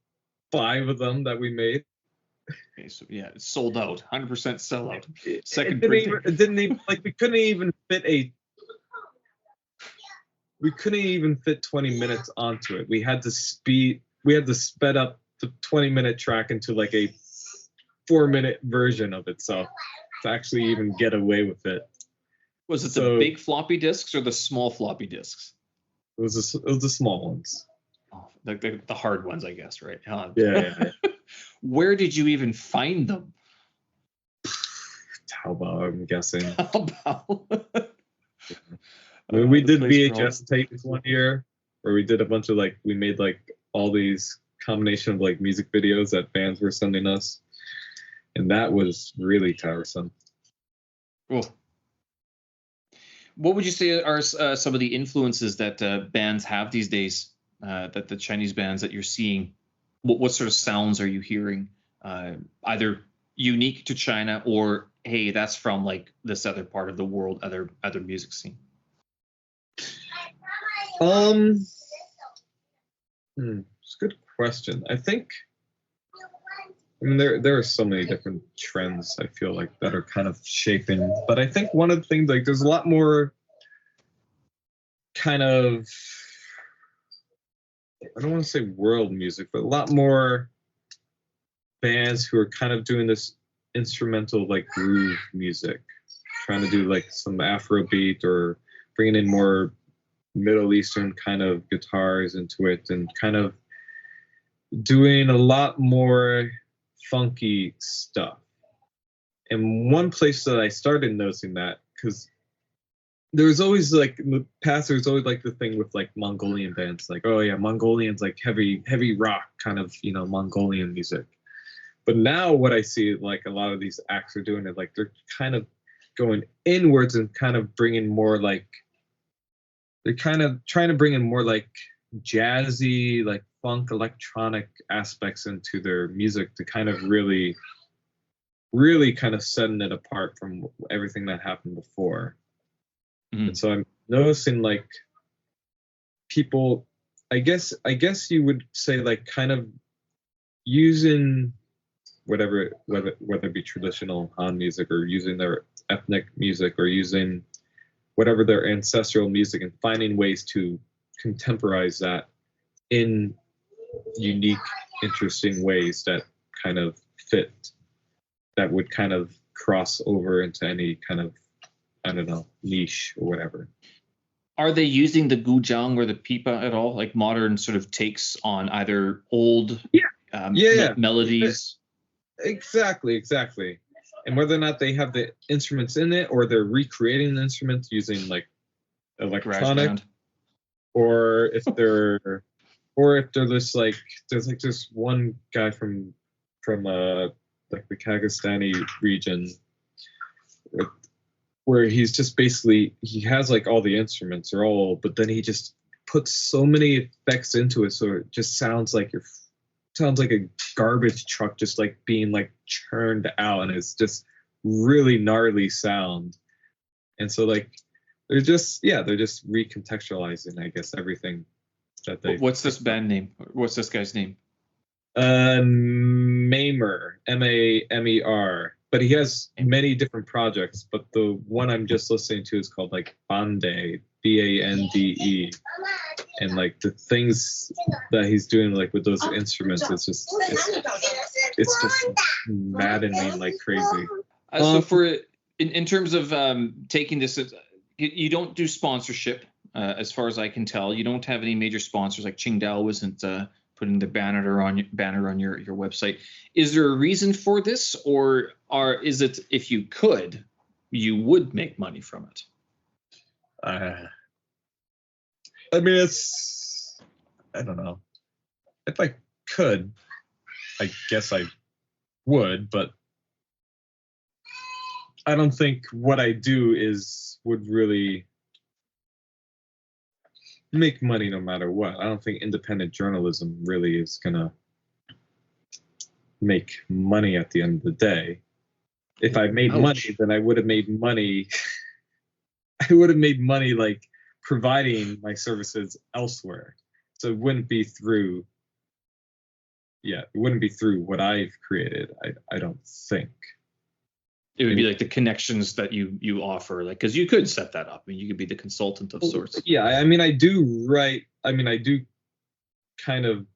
5 of them that we made. Okay, so yeah, it's sold out. 100% sellout. Second it didn't even like we couldn't even fit 20 minutes onto it. We had to sped up the 20-minute track into like a 4-minute version of itself to actually even get away with it. Was it the big floppy disks or the small floppy disks? It was the small ones. Oh, the hard ones, I guess, right? Yeah. Where did you even find them? Taobao, I'm guessing. Taobao. I mean, we did VHS tapes one year where we did a bunch of we made all these combination of music videos that fans were sending us. And that was really tiresome. Cool. What would you say are some of the influences that bands have these days? That the Chinese bands that you're seeing, what sort of sounds are you hearing? Either unique to China or hey, that's from this other part of the world, other music scene. It's a good question. I think. I mean, there are so many different trends I feel like that are kind of shaping, but I think one of the things there's a lot more kind of, I don't want to say world music, but a lot more bands who are kind of doing this instrumental groove music, trying to do some Afrobeat or bringing in more Middle Eastern kind of guitars into it and kind of doing a lot more funky stuff. And one place that I started noticing that, because there was always in the past, there was always the thing with Mongolian bands, oh yeah, Mongolians heavy rock kind of Mongolian music. But now what I see a lot of these acts are doing is they're kind of going inwards and kind of bringing more they're kind of trying to bring in more jazzy funk electronic aspects into their music to kind of really kind of setting it apart from everything that happened before. And so I'm noticing like people, I guess you would say like kind of using whether it be traditional Han music or using their ethnic music or using whatever their ancestral music and finding ways to contemporize that in unique, interesting ways that kind of fit, that would kind of cross over into any kind of, I don't know, niche or whatever. Are they using the guzheng or the pipa at all, like modern sort of takes on either old melodies? Exactly. And whether or not they have the instruments in it or they're recreating the instruments using like electronic, or if they're just like, there's like this one guy from like the Kyrgyzstani region where he's just basically, he has like all the instruments are all, but then he just puts so many effects into it, so it just sounds like a garbage truck just like being like churned out, and it's just really gnarly sound. And so like they're just recontextualizing, I guess, everything that they. What's this band name? What's this guy's name? Mamer, Mamer. But he has many different projects, but the one I'm just listening to is called like Bande, Bande, and like the things that he's doing like with those instruments, it's just maddening like crazy. So for in terms of taking this, you don't do sponsorship, as far as I can tell. You don't have any major sponsors, like Qingdao wasn't putting the banner on your website. Is there a reason for this, or is it, if you could, you would make money from it? I mean, I don't know. If I could, I guess I would, but I don't think what I do would really make money no matter what. I don't think independent journalism really is gonna make money at the end of the day. If I made money, then I would have made money. I would have made money like providing my services elsewhere. So it wouldn't be through. Yeah, it wouldn't be through what I've created. I don't think. It would be like the connections that you offer, like, because you could set that up. I mean, you could be the consultant of sorts. Yeah, I mean, I do kind of,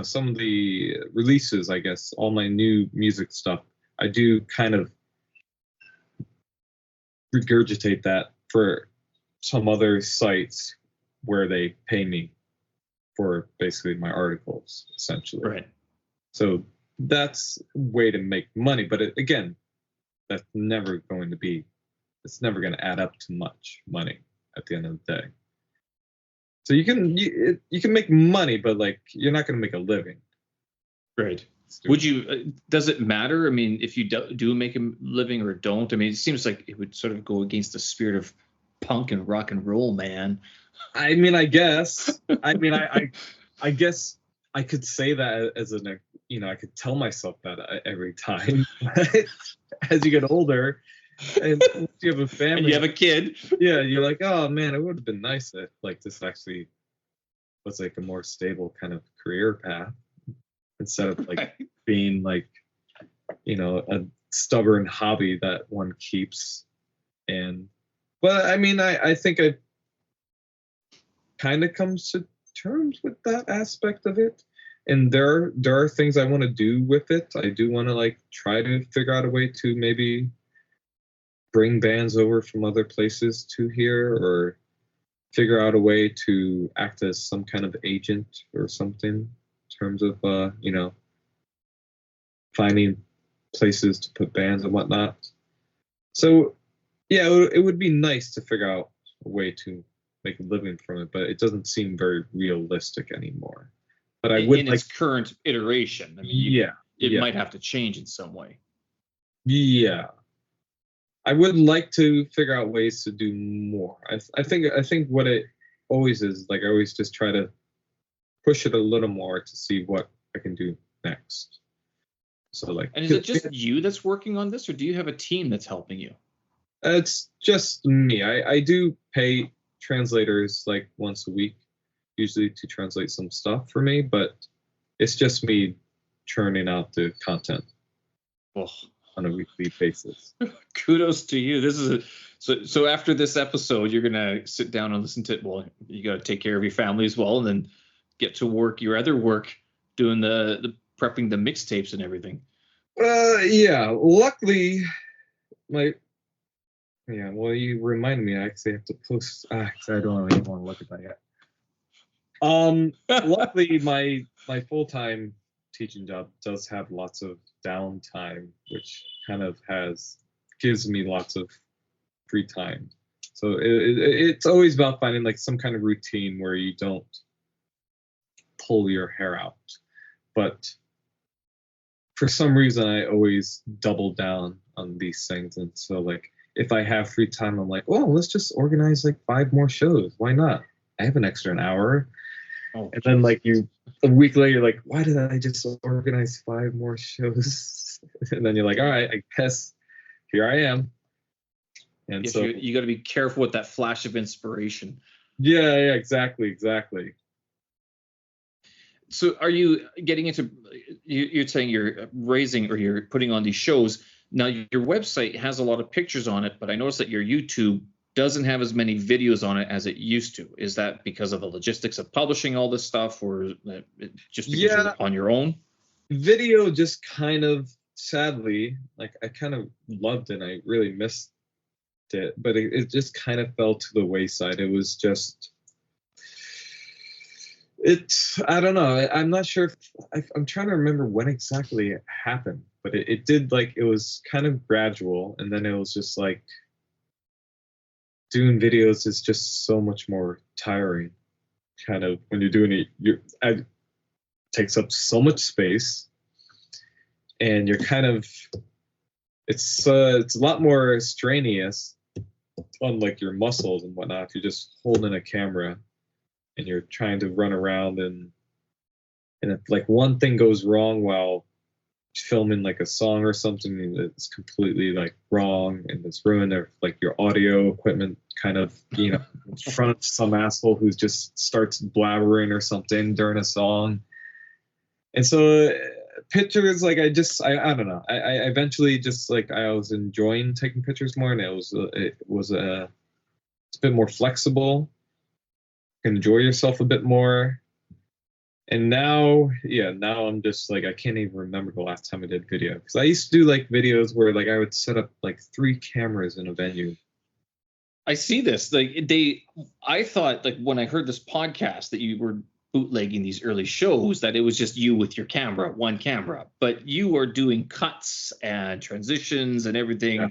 some of the releases, I guess, all my new music stuff, I do kind of regurgitate that for some other sites where they pay me for basically my articles, essentially. Right. So that's a way to make money, but again, that's never going to add up to much money at the end of the day. So you can make money, but like you're not going to make a living. Right. Would you? Does it matter? I mean, if you do make a living or don't? I mean, it seems like it would sort of go against the spirit of punk and rock and roll, man. I mean, I guess. I mean, I guess I could say that as I could tell myself that every time. As you get older, and you have a family, and you have a kid, yeah, you're like, oh man, it would have been nice if like this actually was like a more stable kind of career path instead of like being like, a stubborn hobby that one keeps. But I mean, I think I kind of comes to terms with that aspect of it. And there are things I want to do with it. I do want to like try to figure out a way to maybe bring bands over from other places to here, or figure out a way to act as some kind of agent or something in terms of finding places to put bands and whatnot. So yeah, it would be nice to figure out a way to make a living from it, but it doesn't seem very realistic anymore. But I would in its current iteration. I mean, it might have to change in some way. Yeah, I would like to figure out ways to do more. I think what it always is, like, I always just try to push it a little more to see what I can do next. So like, and is it just you that's working on this, or do you have a team that's helping you? It's just me. I do pay translators like once a week, usually to translate some stuff for me, but it's just me churning out the content Well, on a weekly basis. kudos to you. This is so after this episode, you're gonna sit down and listen to it. Well, you got to take care of your family as well, and then get to work your other work, doing the prepping the mixtapes and everything. Yeah. Luckily, my yeah. Well, you reminded me. I actually have to post. 'Cause I don't even want to look at that yet. Luckily, my full time teaching job does have lots of downtime, which kind of gives me lots of free time. So it's always about finding like some kind of routine where you don't pull your hair out. But for some reason, I always double down on these things. And so like if I have free time, I'm like, oh, let's just organize like 5 more shows. Why not? I have an extra hour. Oh, and then like a week later, you're like, why did I just organize 5 more shows? And then you're like, all right, I guess here I am. And yes, so you got to be careful with that flash of inspiration. Yeah, exactly. So are you getting into, you're saying you're raising or you're putting on these shows. Now your website has a lot of pictures on it, but I noticed that your YouTube doesn't have as many videos on it as it used to. Is that because of the logistics of publishing all this stuff, or just because you're on your own? Video just kind of, sadly, like I kind of loved it. I really missed it, but it just kind of fell to the wayside. It was just, I don't know. I'm not sure I'm trying to remember when exactly it happened, but it did, like, it was kind of gradual, and then it was just like doing videos is just so much more tiring. Kind of when you're doing it, it takes up so much space, and you're kind of, it's a lot more strenuous on like your muscles and whatnot if you're just holding a camera and you're trying to run around, and if like one thing goes wrong while filming like a song or something, it's completely like wrong and it's ruined, or like your audio equipment kind of, in front of some asshole who just starts blabbering or something during a song. And so pictures, like I don't know, I eventually just like, I was enjoying taking pictures more, and it was a bit more flexible. You can enjoy yourself a bit more. And now I'm just like, I can't even remember the last time I did video, because I used to do like videos where like I would set up like 3 cameras in a venue. I see this. Like I thought, like when I heard this podcast that you were bootlegging these early shows, that it was just you with your camera, one camera, but you are doing cuts and transitions and everything. Yeah.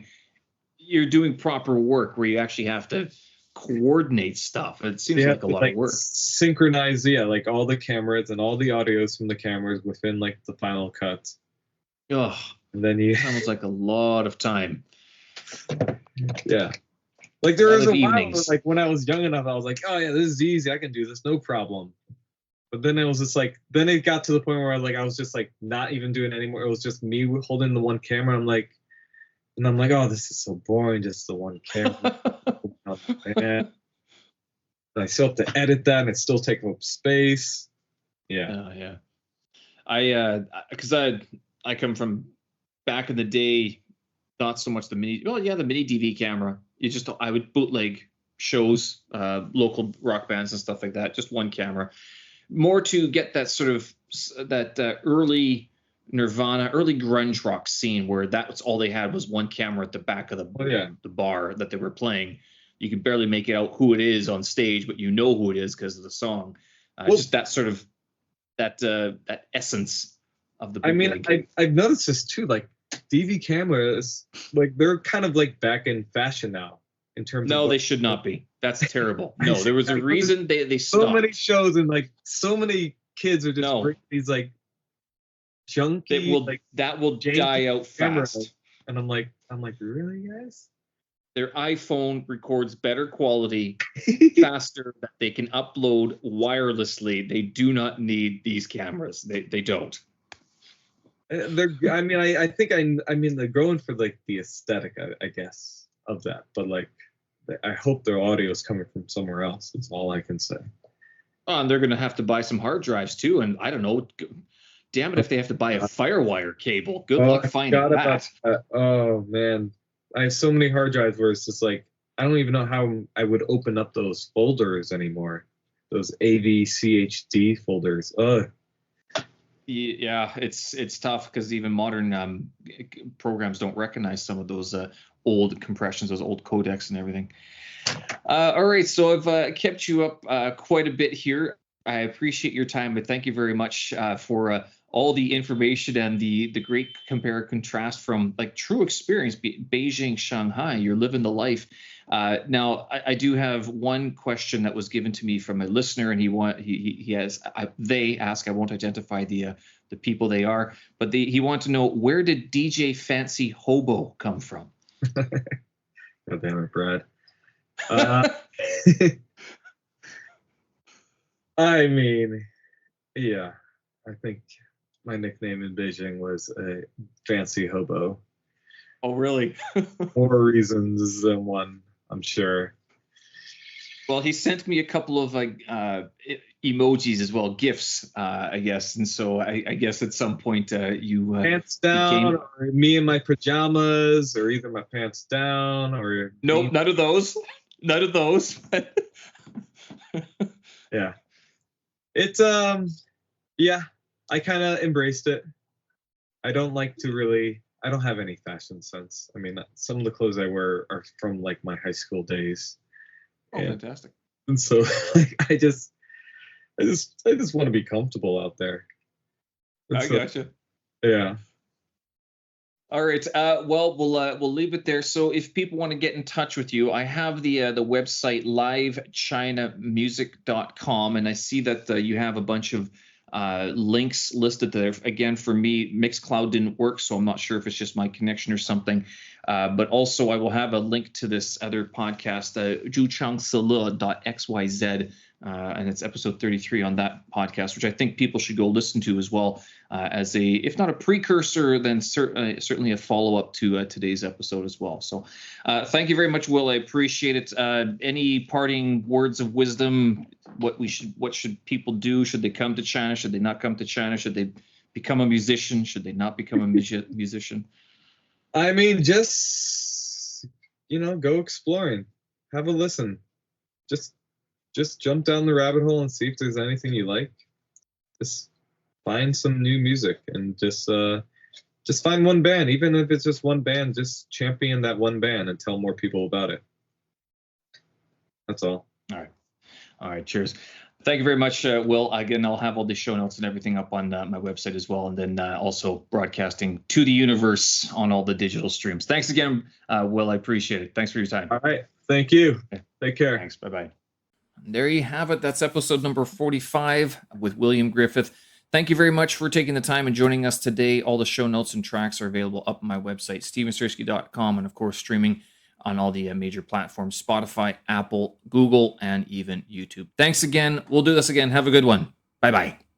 You're doing proper work where you actually have to coordinate stuff. It seems like a lot of work. Synchronize, like all the cameras and all the audios from the cameras within like the final cut. Oh, and then you sounds like a lot of time. Yeah. Like there was a while, like when I was young enough, I was like, oh yeah, this is easy. I can do this, no problem. But then it was just like, then it got to the point where I was just like not even doing it anymore. It was just me holding the one camera. I'm like, oh, this is so boring, just the one camera. And I still have to edit that, and it's still taking up space. Yeah. Because I come from back in the day, not so much the mini DV camera. I would bootleg shows, local rock bands and stuff like that, just one camera, more to get that sort of early Nirvana, early grunge rock scene where that's all they had was one camera at the back of the bar that they were playing. You could barely make out who it is on stage, but you know who it is because of the song. Just that sort of that essence of the bootleg. I mean, I've noticed this too. Like DV cameras, like they're kind of like back in fashion now. In terms of they should not be. That's terrible. No, there was a reason they stopped. So many shows, and like so many kids are just bringing these like junky, that will die out fast. And I'm like, really, guys? Their iPhone records better quality, faster, that they can upload wirelessly. They do not need these cameras. They don't. I think they're going for like the aesthetic, I guess, of that. But like, I hope their audio is coming from somewhere else. That's all I can say. Oh, and they're going to have to buy some hard drives too. And I don't know, damn it, if they have to buy a FireWire cable. Good luck finding that. Oh man, I have so many hard drives where it's just like I don't even know how I would open up those folders anymore. Those AVCHD folders. Ugh. Yeah, it's tough because even modern programs don't recognize some of those old compressions, those old codecs and everything. All right, so I've kept you up quite a bit here. I appreciate your time, but thank you very much for all the information and the great compare and contrast from like true experience, Beijing, Shanghai. You're living the life. Now, I do have one question that was given to me from a listener, and they ask. I won't identify the people they are, but he wanted to know, where did DJ Fancy Hobo come from? God damn it, Brad. I mean, yeah, I think my nickname in Beijing was a fancy hobo. Oh, really? More reasons than one, I'm sure. Well, he sent me a couple of emojis as well, GIFs, I guess. And so I guess at some point you pants down, or me in my pajamas, or either my pants down, or nope, none of those. None of those. Yeah. It's yeah, I kind of embraced it. I don't like to really, I don't have any fashion sense. I mean, some of the clothes I wear are from like my high school days. Oh, fantastic. And so like, I just want to be comfortable out there. And I gotcha. Yeah. All right. Well, we'll leave it there. So if people want to get in touch with you, I have the website livechinamusic.com, and I see that you have a bunch of links listed there. Again, for me, Mixcloud didn't work, so I'm not sure if it's just my connection or something. But also, I will have a link to this other podcast, zhuchangsele.xyz, and it's episode 33 on that podcast, which I think people should go listen to as well, as a, if not a precursor, then certainly a follow-up to today's episode as well. So thank you very much, Will. I appreciate it. Any parting words of wisdom? What should people do? Should they come to China? Should they not come to China? Should they become a musician? Should they not become a musician? I mean, just, go exploring. Have a listen. Just jump down the rabbit hole and see if there's anything you like. Just find some new music and just find one band. Even if it's just one band, just champion that one band and tell more people about it. That's all. All right. Cheers. Thank you very much, Will. Again, I'll have all the show notes and everything up on my website as well, and then also broadcasting to the universe on all the digital streams. Thanks again, Will. I appreciate it. Thanks for your time. All right. Thank you. Okay. Take care. Thanks. Bye-bye. There you have it. That's episode number 45 with William Griffith. Thank you very much for taking the time and joining us today. All the show notes and tracks are available up on my website, stevensersky.com, and of course, streaming on all the major platforms, Spotify, Apple, Google, and even YouTube. Thanks again. We'll do this again. Have a good one. Bye-bye.